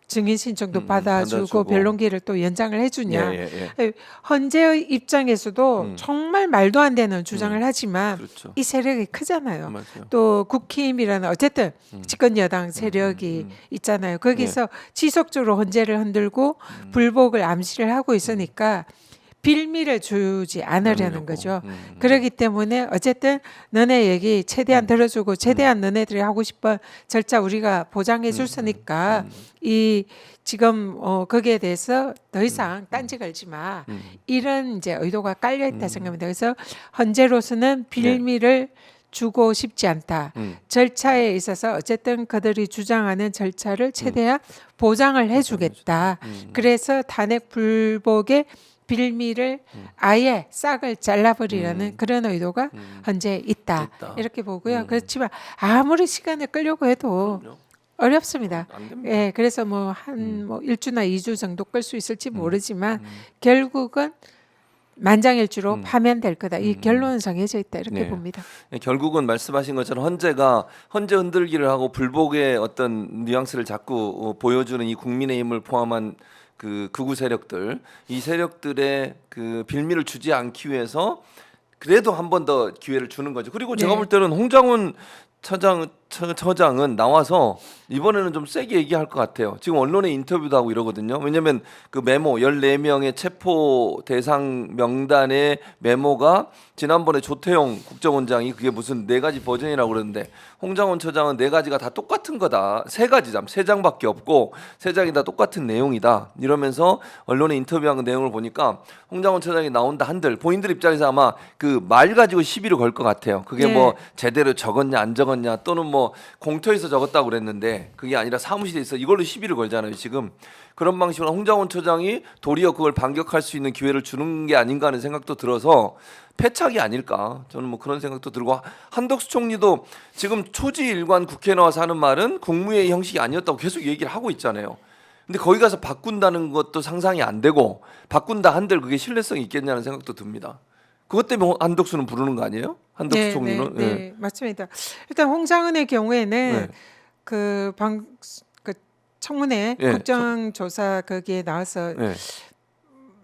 증인 신청도 받아주고 받아주고. 변론기를 또 연장을 해주냐. 예, 예. 헌재의 입장에서도 정말 말도 안 되는 주장을 하지만 그렇죠. 이 세력이 크잖아요. 맞아요. 또 국힘이라는 어쨌든 집권 여당 세력이 있잖아요. 거기서 지속적으로 헌재를 흔들고 불복을 암시를 하고 있으니까 빌미를 주지 않으려는 않으려고. 거죠. 그렇기 때문에 어쨌든 너네 얘기 최대한 들어주고 최대한 너네들이 하고 싶은 절차 우리가 보장해 줄 테니까 이 지금 거기에 대해서 더 이상 딴지 걸지 마. 이런 이제 의도가 깔려 있다 생각합니다. 그래서 헌재로서는 빌미를 주고 싶지 않다. 절차에 있어서 어쨌든 그들이 주장하는 절차를 최대한 보장을 해주겠다. 그래서 탄핵 불복의 빌미를 아예 싹을 잘라버리려는 그런 의도가 현재 있다. 이렇게 보고요. 그렇지만 아무리 시간을 끌려고 해도 그럼요. 어렵습니다. 안 됩니다. 예, 그래서 뭐 한 뭐 1주나 2주 정도 끌 수 있을지 모르지만 결국은 만장일치로 파면될 거다. 이 결론은 정해져 있다. 이렇게 네. 봅니다. 결국은 말씀하신 것처럼 헌재 흔들기를 하고 불복의 어떤 뉘앙스를 자꾸 보여주는 이 국민의힘을 포함한 그 극우 세력들, 이 세력들의 그 빌미를 주지 않기 위해서 그래도 한 번 더 기회를 주는 거죠. 그리고 제가 네. 볼 때는 홍장훈 처장은 나와서 이번에는 좀 세게 얘기할 것 같아요. 지금 언론에 인터뷰도 하고 이러거든요. 왜냐하면 그 메모 14명의 체포 대상 명단의 메모가 지난번에 조태용 국정원장이 그게 무슨 4가지 버전이라고 그러는데 홍장훈 처장은 4가지가 다 똑같은 거다. 3장밖에 없고 3장이 다 똑같은 내용이다. 이러면서 언론에 인터뷰한 그 내용을 보니까 홍장훈 처장이 나온다 한들 본인들 입장에서 아마 그 말 가지고 시비를 걸 것 같아요. 그게 네. 뭐 제대로 적었냐 안 적었냐 또는 뭐 공터에서 적었다고 그랬는데 그게 아니라 사무실에 있어 이걸로 시비를 걸잖아요. 지금 그런 방식으로 홍장훈 처장이 도리어 그걸 반격할 수 있는 기회를 주는 게 아닌가 하는 생각도 들어서 패착이 아닐까 저는 뭐 그런 생각도 들고 한덕수 총리도 지금 초지일관 국회에 나와서 하는 말은 국무회의 형식이 아니었다고 계속 얘기를 하고 있잖아요. 근데 거기 가서 바꾼다는 것도 상상이 안 되고 바꾼다 한들 그게 신뢰성이 있겠냐는 생각도 듭니다. 그것 때문에 한덕수는 부르는 거 아니에요? 한덕수 총리는? 네, 맞습니다. 일단 홍장은의 경우에는 네. 그 청문회 예, 국정조사 거기에 나와서 네.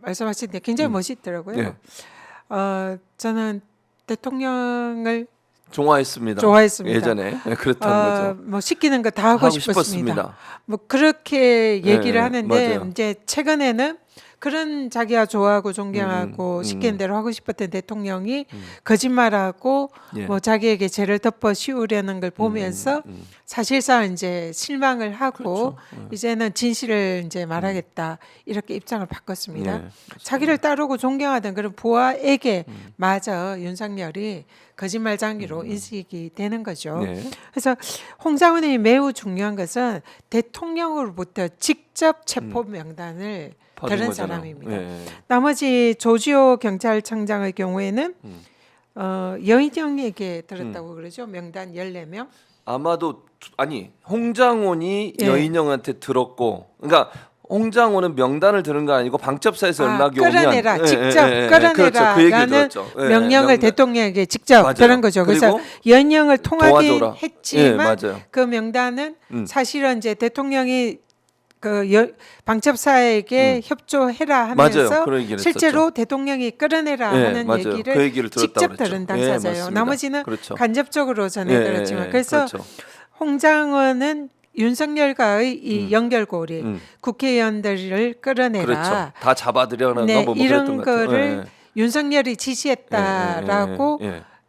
말씀하시는데 굉장히 멋있더라고요. 네. 저는 대통령을 좋아했습니다. 좋아했습니다. 예전에 네, 그렇다는 거죠. 뭐 시키는 거 다 하고 싶었습니다. 뭐 그렇게 얘기를 네, 하는데 맞아요. 이제 최근에는 그런 자기가 좋아하고 존경하고 시키는 대로 하고 싶었던 대통령이 거짓말하고 예. 뭐 자기에게 죄를 덮어 씌우려는 걸 보면서 사실상 이제 실망을 하고 그렇죠. 이제는 진실을 이제 말하겠다 이렇게 입장을 바꿨습니다. 네, 자기를 따르고 존경하던 그런 부하에게 마저 윤석열이 거짓말장기로 인식이 되는 거죠. 네. 그래서 홍장훈이 매우 중요한 것은 대통령으로부터 직접 체포 명단을 받은 들은 거잖아요. 사람입니다. 네. 나머지 조지호 경찰청장의 경우에는 여인영에게 들었다고 그러죠. 명단 14명. 아마도 아니 홍장훈이 예. 여인영한테 들었고, 그러니까 홍장훈은 명단을 들은 거 아니고 방첩사에서 연락이 오면 끌어내라, 직접 그렇죠. 그 얘기를 끌어내라라는 들었죠. 명령을 대통령에게 직접 맞아요. 들은 거죠. 그래서 그리고 여인영을 통하긴 도와줘라. 했지만 예, 맞아요. 그 명단은 사실은 이제 대통령이 방첩사에게 협조해라 맞아요. 하면서 그런 얘기를 실제로 대통령이 끌어내라 하는 맞아요. 얘기를 그 얘기를 들었다고 직접 그랬죠. 들은 당사자예요. 맞습니다. 나머지는 그렇죠. 간접적으로 전해들었지만 그래서 그렇죠. 홍장원은 윤석열과의 이 연결고리 국회의원들을 끌어내라. 그렇죠. 다 잡아들여라는 네, 뭐 이런 그랬던 것 같아요. 거를 윤석열이 지시했다라고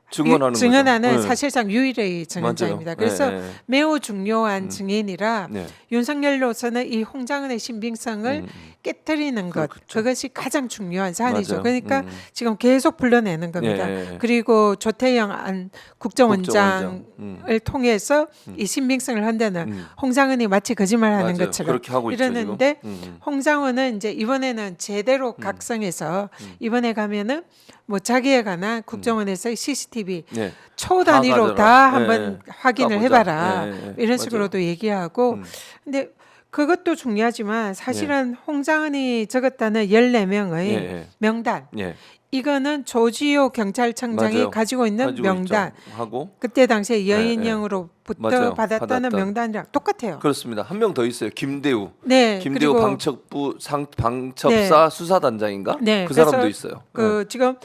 증언하는 거죠. 사실상 유일의 증언자입니다. 맞아요. 그래서 매우 중요한 증인이라 네. 윤석열로서는 이 홍장원의 신빙성을 깨뜨리는 것 그렇죠. 그것이 가장 중요한 사안이죠. 맞아요. 그러니까 지금 계속 불러내는 겁니다. 그리고 조태영 국정원장을 통해서 이 신빙성을 한다는 홍장원이 마치 거짓말하는 맞아요. 것처럼 그렇게 하고 있죠, 이러는데 지금. 홍장원은 이제 이번에는 제대로 각성해서 이번에 가면은 뭐 자기에 관한 국정원에서 CCTV 네. 초 단위로 가져라. 다 한번 네. 확인을 까보자. 해봐라 네. 이런 맞아요. 식으로도 얘기하고 근데 그것도 중요하지만 사실은 홍장은이 적었다는 14명의 명단 이거는 조지호 경찰청장이 맞아요. 가지고 있는 명단 하고 그때 당시에 여인영으로부터 맞아요. 받았다는 받았던. 명단이랑 똑같아요. 그렇습니다. 한 명 더 있어요. 김대우. 네, 김대우 그리고 방첩사 수사단장인가? 네, 그 사람도 그래서 있어요. 지금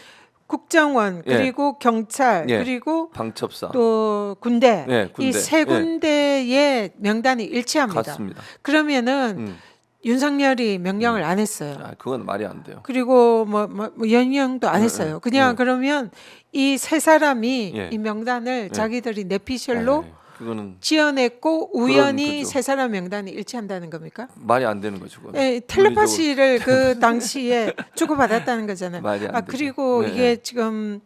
국정원 그리고 경찰 예. 그리고 방첩사. 또 군대 군대. 이 세 군데의 명단이 일치합니다. 같습니다. 그러면은 윤석열이 명령을 안 했어요. 그건 말이 안 돼요. 그리고 뭐 연영도 안 했어요. 그냥 그러면 이 세 사람이 이 명단을 자기들이 내피셜로 그거는 지어냈고 우연히 그런 거죠. 세 사람 명단이 일치한다는 겁니까? 말이 안 되는 거죠. 그건. 네, 텔레파시를 그 당시에 주고받았다는 거잖아요. 말이 안 되죠. 그리고 이게 지금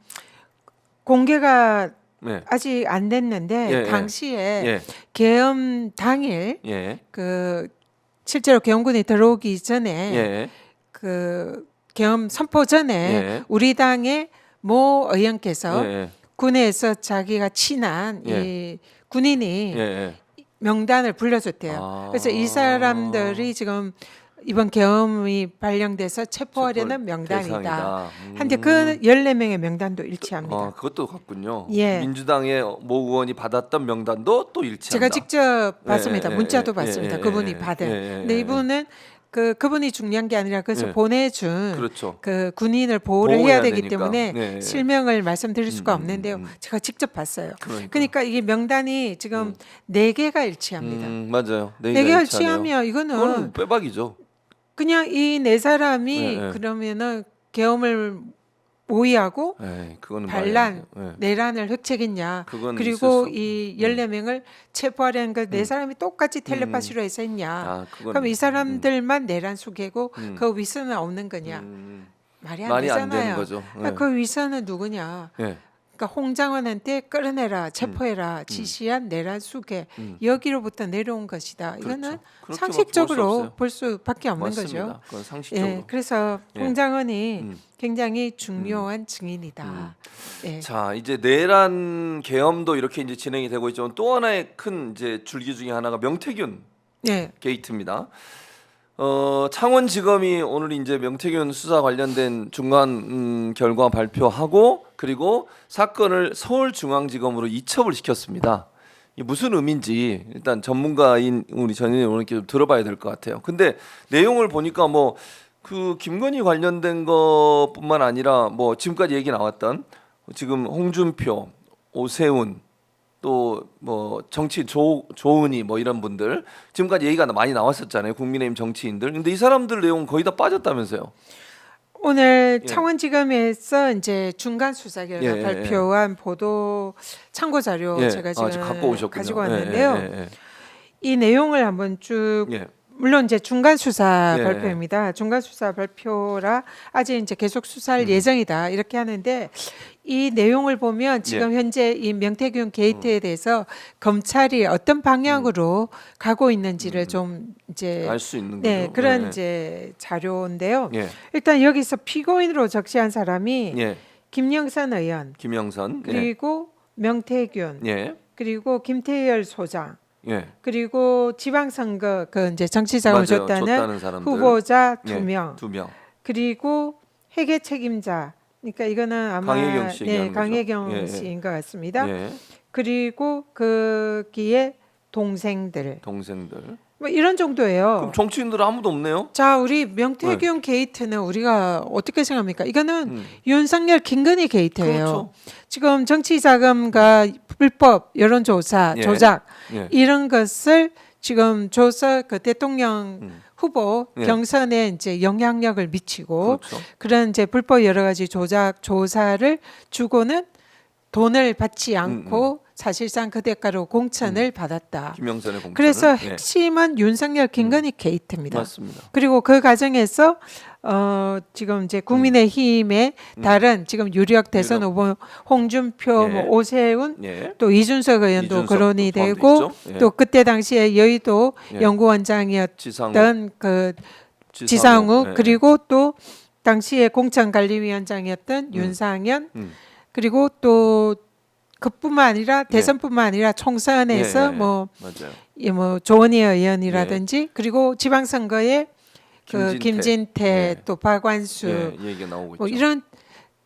공개가 아직 안 됐는데 당시에 계엄 당일 그 실제로 계엄군이 들어오기 전에 그 계엄 선포 전에 우리 당의 모 의원께서 군에서 자기가 친한 이 군인이 명단을 불러줬대요. 그래서 이 사람들이 지금 이번 계엄이 발령돼서 체포하려는 명단이다. 한데 그 14명의 명단도 일치합니다. 그것도 같군요. 예. 민주당의 모 의원이 받았던 명단도 또 일치한다. 제가 직접 봤습니다. 문자도 봤습니다. 그분이 받은. 근데 이분은 그분이 중요한 게 아니라 그래서 보내준 그렇죠. 그 군인을 보호를 보호해야 해야 되기 되니까. 때문에 실명을 말씀드릴 수가 없는데요. 제가 직접 봤어요. 그러니까 이게 명단이 지금 4개가 일치합니다. 맞아요. 4개가 일치하면 그거는 이거는 빼박이죠. 그냥 이 4사람이 그러면은 계엄을 모의하고 그거는 반란, 내란을 획책했냐. 그건 그리고 이 14명을 체포하려는 그 4사람이 똑같이 텔레파시로 해서 했냐. 그럼 이 사람들만 내란 수개고 그 위선은 없는 거냐. 말이 안 말이 안 되는 되잖아요. 거죠. 그 위선은 누구냐. 그러니까 홍장원한테 끌어내라, 체포해라 지시한 내란 수개 여기로부터 내려온 것이다. 이거는 그렇죠. 상식적으로 볼 수밖에 없는 맞습니다. 거죠. 그건 상식적으로. 그래서 홍장원이 굉장히 중요한 증인이다. 자, 이제 내란 계엄도 이렇게 이제 진행이 되고 있지만 또 하나의 큰 이제 줄기 중에 하나가 명태균 게이트입니다. 창원지검이 오늘 이제 명태균 수사 관련된 중간 결과 발표하고 그리고 사건을 서울중앙지검으로 이첩을 시켰습니다. 이게 무슨 의미인지 일단 전문가인 우리 전현희 의원님께 좀 들어봐야 될 것 같아요. 근데 내용을 보니까 뭐 그 김건희 관련된 것뿐만 아니라 뭐 지금까지 얘기 나왔던 지금 홍준표, 오세훈 또 뭐 정치 조은희 뭐 이런 분들 지금까지 얘기가 많이 나왔었잖아요. 국민의힘 정치인들. 근데 이 사람들 내용 거의 다 빠졌다면서요. 오늘 창원지검에서 이제 중간 수사 결과 예. 발표한 보도 참고 자료 제가 지금 갖고 오셨군요. 가지고 왔는데요. 이 내용을 한번 쭉 물론 이제 중간 수사 발표입니다. 중간 수사 발표라 아직 이제 계속 수사할 예정이다 이렇게 하는데 이 내용을 보면 지금 현재 이 명태균 게이트에 대해서 검찰이 어떤 방향으로 가고 있는지를 좀 이제 알 수 있는 거죠. 그런 이제 자료인데요. 일단 여기서 피고인으로 적시한 사람이 김영선 의원, 김영선 그리고 명태균, 그리고 김태열 소장. 그리고 지방선거 그 이제 정치자금을 줬다는 후보자 2명, 그리고 회계 책임자, 그러니까 이거는 아마 강혜경 씨인 것 같습니다. 그리고 거기에 동생들, 뭐 이런 정도예요. 그럼 정치인들은 아무도 없네요. 자, 우리 명태균 게이트는 우리가 어떻게 생각합니까? 이거는 윤석열 김건희 게이트예요. 그렇죠. 지금 정치자금과 불법 여론조사, 예. 조작 예. 이런 것을 지금 조사 그 대통령 후보 예. 경선에 이제 영향력을 미치고 그렇죠. 그런 이제 불법 여러 가지 조작 조사를 주고는 돈을 받지 않고 사실상 그 대가로 공천을 받았다. 김영선의 공천은. 그래서 예. 핵심은 윤석열 김건희 게이트입니다. 맞습니다. 그리고 그 과정에서 지금 이제 국민의힘의 다른 지금 유력 대선 후보 홍준표, 예. 뭐 오세훈, 예. 또 이준석 의원도 이준석도 거론이 포함돼 되고 있죠. 예. 또 그때 당시에 여의도 예. 연구원장이었던 지상욱, 그 지상욱 예. 그리고 또 당시에 공천관리위원장이었던 윤상현 그리고 또 그뿐만 아니라 대선뿐만 아니라 총선에서 예. 뭐 맞아요. 조원희 의원이라든지 그리고 지방선거에 그 김진태 예. 또 박완수 예. 얘기가 나오고 있죠. 뭐 이런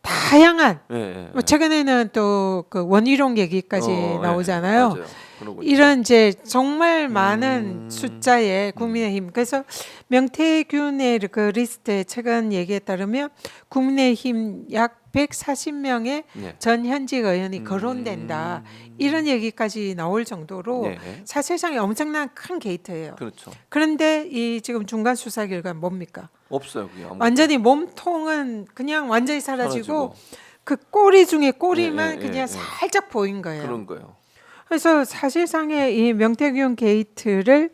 다양한 예. 예. 뭐 최근에는 또 그 원희룡 얘기까지 예. 나오잖아요. 맞아요. 그러고 있죠. 이런 이제 정말 많은 숫자의 국민의힘 그래서 명태균의 그 리스트에 최근 얘기에 따르면 국민의힘 약 140명의 예. 전 현직 의원이 거론된다 이런 얘기까지 나올 정도로 예. 사실상 엄청난 큰 게이트예요. 그렇죠. 그런데 이 지금 중간 수사 결과 뭡니까? 없어요. 그게 아무것도. 완전히 몸통은 그냥 완전히 사라지고 그 꼬리 중에 꼬리만 예. 그냥 살짝 보인 거예요. 그런 거예요. 그래서 사실상의 이 명태균 게이트를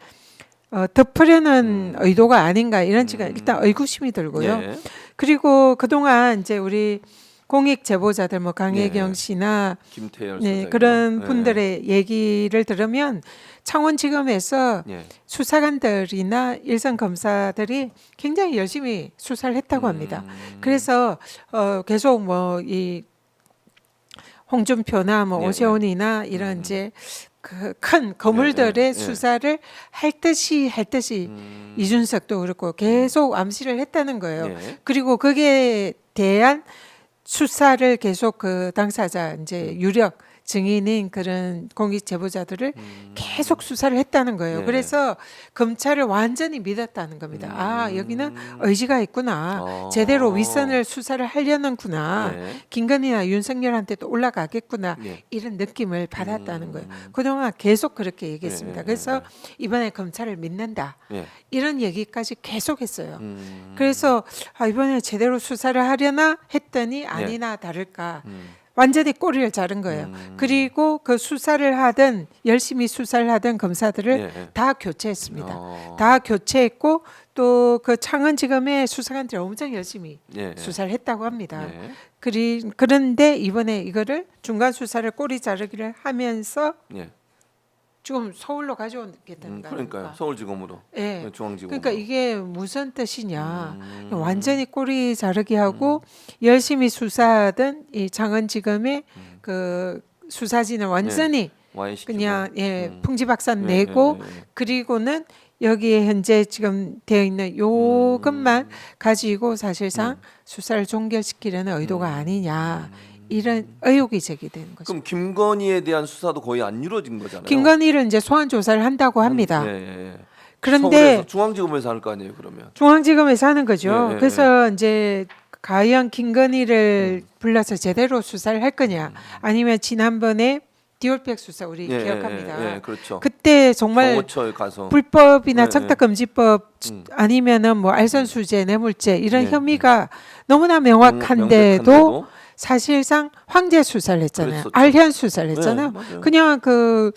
덮으려는 의도가 아닌가 이런 지가 일단 의구심이 들고요. 예. 그리고 그동안 이제 우리 공익 제보자들 뭐 강혜경 예. 씨나 김태열 네, 소장이요. 그런 예. 분들의 얘기를 들으면 창원지검에서 예. 수사관들이나 일선 검사들이 굉장히 열심히 수사를 했다고 합니다. 그래서 계속 뭐 이 홍준표나 뭐 예, 오세훈이나 이런 이제 그 큰 거물들의 수사를 할 듯이 이준석도 그렇고 계속 암시를 했다는 거예요. 예. 그리고 거기에 대한 수사를 계속 그 당사자 이제 유력 증인인 그런 공익 제보자들을 계속 수사를 했다는 거예요. 네. 그래서 검찰을 완전히 믿었다는 겁니다. 아 여기는 의지가 있구나. 제대로 윗선을 수사를 하려는구나. 네. 김건희나 윤석열한테도 올라가겠구나. 네. 이런 느낌을 받았다는 거예요. 그동안 계속 그렇게 얘기했습니다. 네. 그래서 이번에 검찰을 믿는다. 예. 이런 얘기까지 계속했어요. 그래서 이번에 제대로 수사를 하려나 했더니 아니나 다를까 완전히 꼬리를 자른 거예요. 그리고 그 수사를 하던 열심히 수사를 하던 검사들을 예. 다 교체했습니다. 다 교체했고 또 그 창원지검의 수사관들이 엄청 열심히 예. 수사를 했다고 합니다. 예. 그런데 이번에 이거를 중간 수사를 꼬리 자르기를 하면서 예. 지금 서울로 가져오겠다는 거 그러니까요. 아닙니까? 서울지검으로. 예. 중앙지검으로. 그러니까 이게 무슨 뜻이냐? 완전히 꼬리 자르기 하고 열심히 수사하던 이 창원지검의 그 수사진을 완전히 와해시키고. 그냥 풍지박산 내고 그리고는 여기에 현재 지금 되어 있는 요것만 가지고 사실상 수사를 종결시키려는 의도가 아니냐 이런 의혹이 제기되는 거죠. 그럼 김건희에 대한 수사도 거의 안 이루어진 거잖아요. 김건희를 이제 소환 조사를 한다고 합니다. 예. 그런데 서울에서 중앙지검에서 할 거 아니에요, 그러면. 중앙지검에서 하는 거죠. 예. 그래서 이제 과연 김건희를 불러서 제대로 수사를 할 거냐, 아니면 지난번에 디올백 수사 우리 기억합니다. 예, 그렇죠. 그때 정말 경호처에 가서 불법이나 예, 청탁금지법 아니면은 뭐 알선수재, 뇌물죄 이런 예, 혀미가 너무나 명확한데도 명백한데도 사실상 황제 수사를 했잖아요. 그랬었죠. 알현 수사를 했잖아요. 맞아요. 그냥 그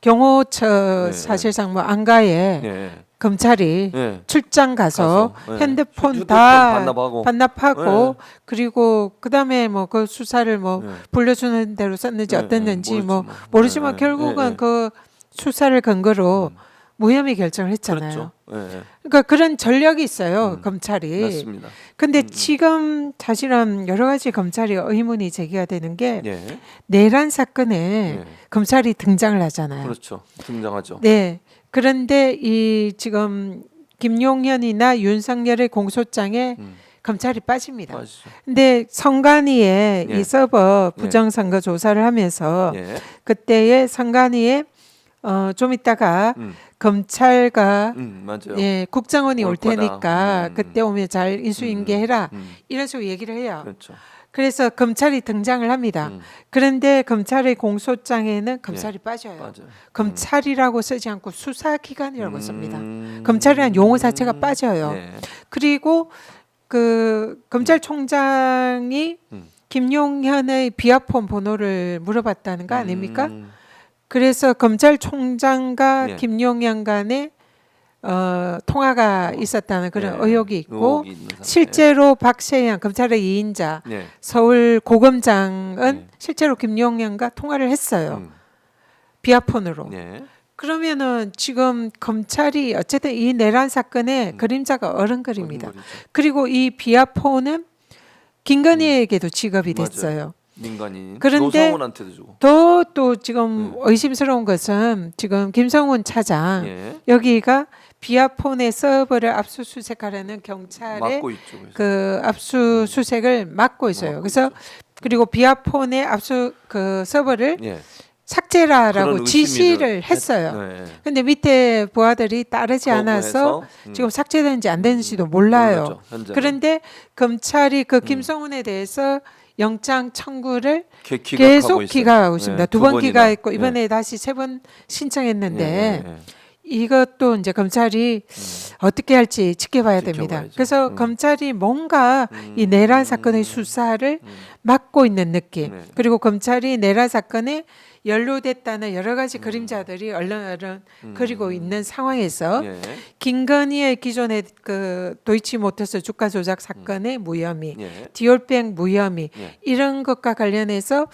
경호처 예, 사실상 뭐 안가에 예. 검찰이 예. 출장 가서 가서, 예. 핸드폰 휴대폰 다 반납하고. 그리고 그다음에 뭐 그 수사를 뭐 예. 불려주는 대로 썼는지 예, 어땠는지 예, 뭐 모르지만. 모르지만 예, 결국은 예. 그 수사를 근거로 무혐의 결정을 했잖아요. 그렇죠. 예. 그러니까 그런 전력이 있어요, 검찰이. 맞습니다. 근데 지금 사실은 여러 가지 검찰이 의문이 제기가 되는 게 예. 내란 사건에 예. 검찰이 등장을 하잖아요. 그렇죠. 등장하죠. 네. 그런데 이 지금 김용현이나 윤석열의 공소장에 검찰이 빠집니다. 맞죠. 근데 성관이의 예. 이 서버 부정선거 조사를 하면서 예. 그때의 성관이의 좀 이따가 음. 검찰과 맞아요. 예, 국정원이 올 올 거다. 테니까 그때 오면 잘 인수인계해라. 음. 이런 식으로 얘기를 해요. 그렇죠. 그래서 검찰이 등장을 합니다. 그런데 검찰의 공소장에는 검찰이 빠져요. 맞아요. 검찰이라고 쓰지 않고 수사기관이라고 씁니다. 검찰이라는 용어 자체가 빠져요. 네. 그리고 그 검찰총장이 김용현의 비아폰 번호를 물어봤다는 거 아닙니까? 그래서 검찰총장과 네. 김용현 간에 통화가 있었다는 그런 네. 의혹이 있고 의혹이 있는 상태. 실제로 박세현 검찰의 2인자 네. 서울 고검장은 네. 실제로 김용현과 통화를 했어요. 비아폰으로. 네. 그러면은 지금 검찰이 어쨌든 이 내란 사건의 그림자가 어른거립니다. 어린 거리죠. 그리고 이 비아폰은 김건희에게도 지급이 맞아요. 됐어요. 민간인 그런데 노상훈한테도 주고. 또 지금 의심스러운 것은 지금 김성훈 차장 예. 여기가 비아폰의 서버를 압수수색하려는 경찰의 막고 있죠. 그래서. 그 압수수색을 막고 있어요. 막고 그래서 그리고 비아폰의 압수 그 서버를 예. 삭제라라고 그런 지시를 의심이 했어요. 네. 근데 밑에 부하들이 따르지 않아서 거부해서, 지금 삭제되는지 안 되는지도 몰라요. 모르죠, 현재는. 그런데 검찰이 그 김성훈에 대해서 영장 청구를 기각하고 계속 있어요. 기각하고 있습니다. 네, 두 번 번이나. 기각했고 이번에 다시 세 번 신청했는데 예. 이것도 이제 검찰이 어떻게 할지 지켜봐야 됩니다. 지켜봐야죠. 그래서 검찰이 뭔가 이 내란 사건의 수사를 막고 있는 느낌. 네. 그리고 검찰이 내란 사건에 연루됐다는 여러 가지 그림자들이 얼른 그리고 있는 상황에서 예. 김건희의 기존의 그 도이치모터스 주가 조작 사건의 무혐의, 예. 디올백 무혐의 예. 이런 것과 관련해서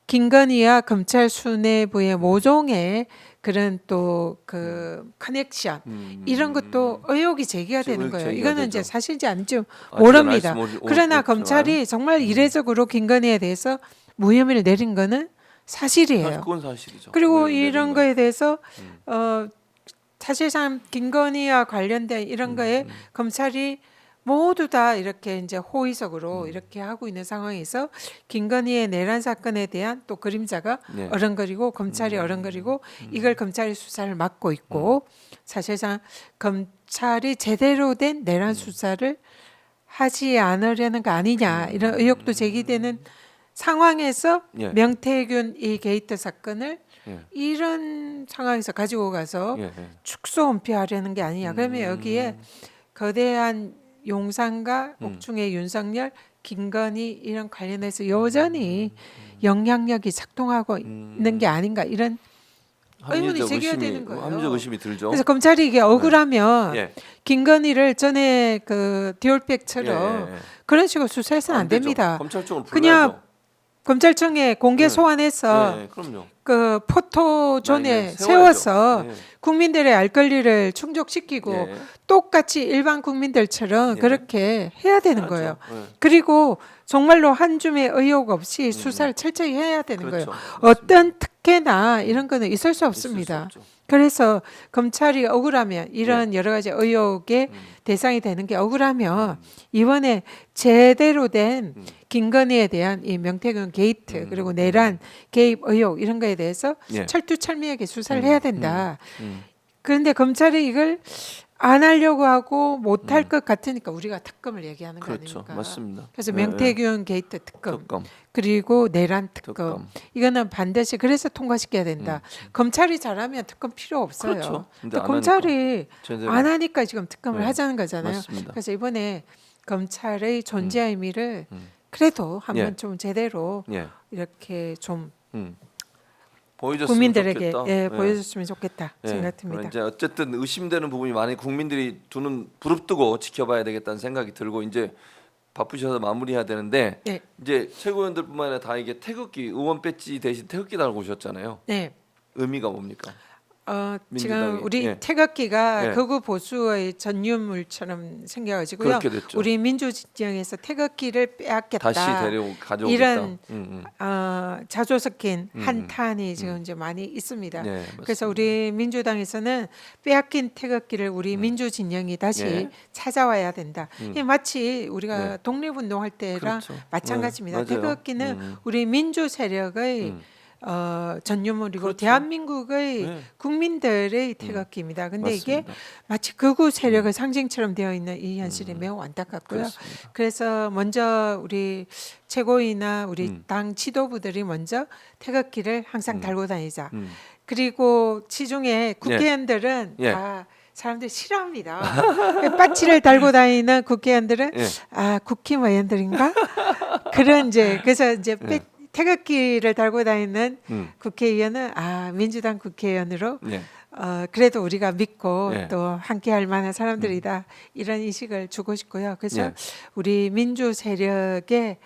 김건희와 검찰 수뇌부의 모종의 그런 또 그 커넥션 이런 것도 의혹이 제기가 지금 되는 거예요. 제기가 이거는 이제 되죠. 사실인지 아닌지 아직은 모릅니다. 알수 그러나 없지만. 검찰이 정말 이례적으로 김건희에 대해서 무혐의를 내린 거는 사실이에요. 그건 사실이죠. 그리고 네, 이런 내린 거에 대해서 사실상 김건희와 관련된 이런 거에 검찰이 모두 다 이렇게 이제 호의적으로 이렇게 하고 있는 상황에서 김건희의 내란 사건에 대한 또 그림자가 네. 어른거리고 검찰이 어른거리고 이걸 검찰이 수사를 맡고 있고 사실상 검찰이 제대로 된 내란 수사를 하지 않으려는 거 아니냐 이런 의혹도 제기되는 상황에서 예. 명태균 이 게이트 사건을 예. 이런 상황에서 가지고 가서 예. 예. 축소 은폐하려는 게 아니냐. 그러면 여기에 거대한 용산과 옥중의 윤석열, 김건희 이런 관련해서 여전히 영향력이 작동하고 있는 게 아닌가 이런 의문이 제기가 되는 거예요. 합리적 의심이 들죠. 그래서 검찰이 이게 억울하면 예. 김건희를 전에 그 디올백처럼 예, 예, 예. 그런 식으로 수사해서는 안 되죠. 됩니다. 검찰청을 그냥 불러야죠. 검찰청에 공개 소환해서 예, 그럼요. 그 포토존에 네, 네, 세워서 예. 국민들의 알 권리를 충족시키고 예. 똑같이 일반 국민들처럼 예. 그렇게 해야 되는 해야죠. 거예요. 예. 그리고 정말로 한 줌의 의혹 없이 수사를 철저히 해야 되는 그렇죠. 거예요. 어떤 특혜나 이런 거는 있을 수 있을 없습니다. 수 없죠. 그래서 검찰이 억울하면 이런 여러 가지 의혹의 대상이 되는 게 억울하면 이번에 제대로 된 김건희에 대한 이 명태균 게이트 그리고 내란 개입 의혹 이런 거에 대해서 예. 철두철미하게 수사를 해야 된다. 그런데 검찰이 이걸 안 하려고 하고 못 할 것 같으니까 우리가 특검을 얘기하는 거 그렇죠. 아닙니까? 맞습니다. 그래서 예, 명태균 게이트 특검 특검. 그리고 내란 특검 특검. 이거는 반드시 그래서 통과시켜야 된다. 검찰이 잘하면 특검 필요 없어요. 그렇죠. 근데 안 검찰이 제대로. 안 하니까 지금 특검을 네. 하자는 거잖아요. 맞습니다. 그래서 이번에 검찰의 존재 의미를 그래도 한번 예. 좀 제대로 예. 이렇게 좀 보여줬으면 국민들에게 좋겠다. 예, 예. 보여줬으면 좋겠다 예. 생각됩니다. 이제 어쨌든 의심되는 부분이 많이 국민들이 두는 부릅뜨고 지켜봐야 되겠다는 생각이 들고 이제 바쁘셔서 마무리해야 되는데 네. 이제 최고위원들뿐만 아니라 다 이게 태극기 의원 배지 대신 태극기 달고 오셨잖아요. 네. 의미가 뭡니까? 지금 민주당이, 우리 예. 태극기가 예. 극우 보수의 전유물처럼 생겨가지고요. 그렇게 됐죠. 우리 민주진영에서 태극기를 빼앗겠다. 다시 가져오겠다. 이런 음. 자조 섞인 한탄이 지금 이제 많이 있습니다. 네, 맞습니다. 그래서 우리 민주당에서는 빼앗긴 태극기를 우리 민주진영이 다시 예. 찾아와야 된다. 이게 마치 우리가 네. 독립운동할 때랑 그렇죠. 마찬가지입니다. 네, 맞아요. 태극기는 우리 민주 세력의 전유물이고 그렇죠. 대한민국의 네. 국민들의 태극기입니다. 근데 이게 맞습니다. 마치 극우 세력의 상징처럼 되어 있는 이 현실이 매우 안타깝고요. 그렇습니다. 그래서 먼저 우리 최고위나 우리 당 지도부들이 먼저 태극기를 항상 달고 다니자. 그리고 시중에 국회의원들은 예. 다 사람들이 싫어합니다. 빠치를 달고 다니는 국회의원들은 예. 아 국힘의원들인가? 그런 이제 그래서 이제 태극기를 달고 다니는 국회의원은 아 민주당 국회의원으로 예. 그래도 우리가 믿고 예. 또 함께할 만한 사람들이다 이런 인식을 주고 싶고요. 그래서 예. 우리 민주 세력의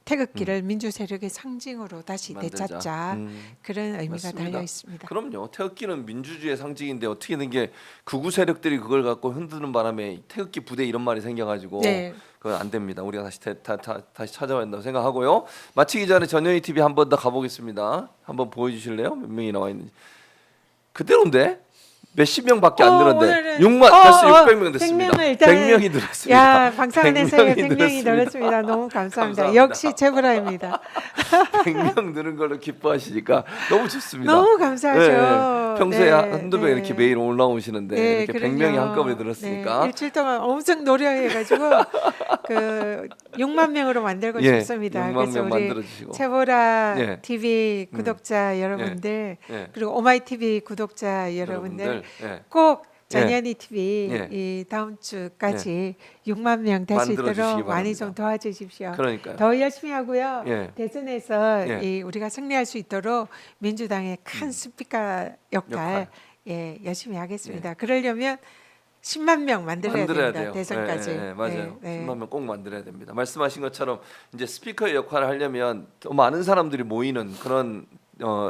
태극기를 민주 세력의 상징으로 다시 만들자. 되찾자 그런 의미가 맞습니다. 달려 있습니다. 그럼요. 태극기는 민주주의의 상징인데 어떻게 된 게 극우 세력들이 그걸 갖고 흔드는 바람에 태극기 부대 이런 말이 생겨가지고 네. 그건 안 됩니다. 우리가 다시 찾아야 한다고 생각하고요. 마치기 전에 전현희 TV 한 번 더 가보겠습니다. 한번 보여주실래요? 몇 명이 나와 있는지. 그대로인데 몇십 명밖에 안 늘었는데 오늘은- 6만 벌써 600명 됐습니다. 100명을 일단은 100명이 늘었습니다. 야 방사원에서 100명이 100명이 늘었습니다. 늘었습니다. 너무 감사합니다. 감사합니다. 역시 제보라입니다. 100명 늘은 걸로 기뻐하시니까 너무 좋습니다. 너무 감사하죠. 네, 평소에 네, 한두 명 네. 이렇게 매일 올라오시는데 네, 이렇게 그럼요. 100명이 한꺼번에 늘었으니까 네, 일주일 동안 엄청 노력해가지고 그 6만 명으로 만들고 예, 싶습니다. 6만 그래서 명 우리 만들어주시고. 채보라 예. TV 구독자 여러분들 예. 그리고 오마이 TV 구독자 여러분들 예. 꼭 전현희 TV 예. 이 다음 주까지 6만 명 될 수 만들어주시기 있도록 많이 바랍니다. 좀 도와주십시오. 그러니까요. 더 열심히 하고요. 예. 대선에서 예. 이 우리가 승리할 수 있도록 민주당의 큰 스피커 역할 예, 열심히 하겠습니다. 그러려면 10만 명 만들어야 됩니다. 돼요. 대선까지. 예, 맞아요. 네, 네. 10만 명 꼭 만들어야 됩니다. 말씀하신 것처럼 이제 스피커의 역할을 하려면 더 많은 사람들이 모이는 그런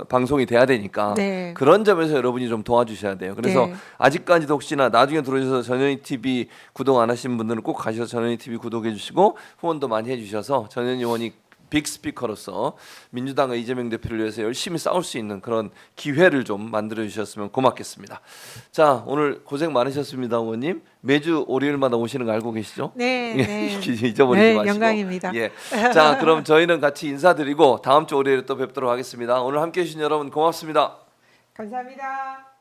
방송이 돼야 되니까 네. 그런 점에서 여러분이 좀 도와주셔야 돼요. 그래서 네. 아직까지도 혹시나 나중에 들어오셔서 전현희 TV 구독 안 하신 분들은 꼭 가셔서 전현희 TV 구독해 주시고 후원도 많이 해주셔서 전현희 의원이 빅 스피커로서 민주당의 이재명 대표를 위해서 열심히 싸울 수 있는 그런 기회를 좀 만들어 주셨으면 고맙겠습니다. 자, 오늘 고생 많으셨습니다, 의원님. 매주 월요일마다 오시는 거 알고 계시죠? 네, 예, 네. 잊어버리지 네, 마시고. 영광입니다. 예. 자, 그럼 저희는 같이 인사드리고 다음 주 월요일에 또 뵙도록 하겠습니다. 오늘 함께해 주신 여러분 고맙습니다. 감사합니다.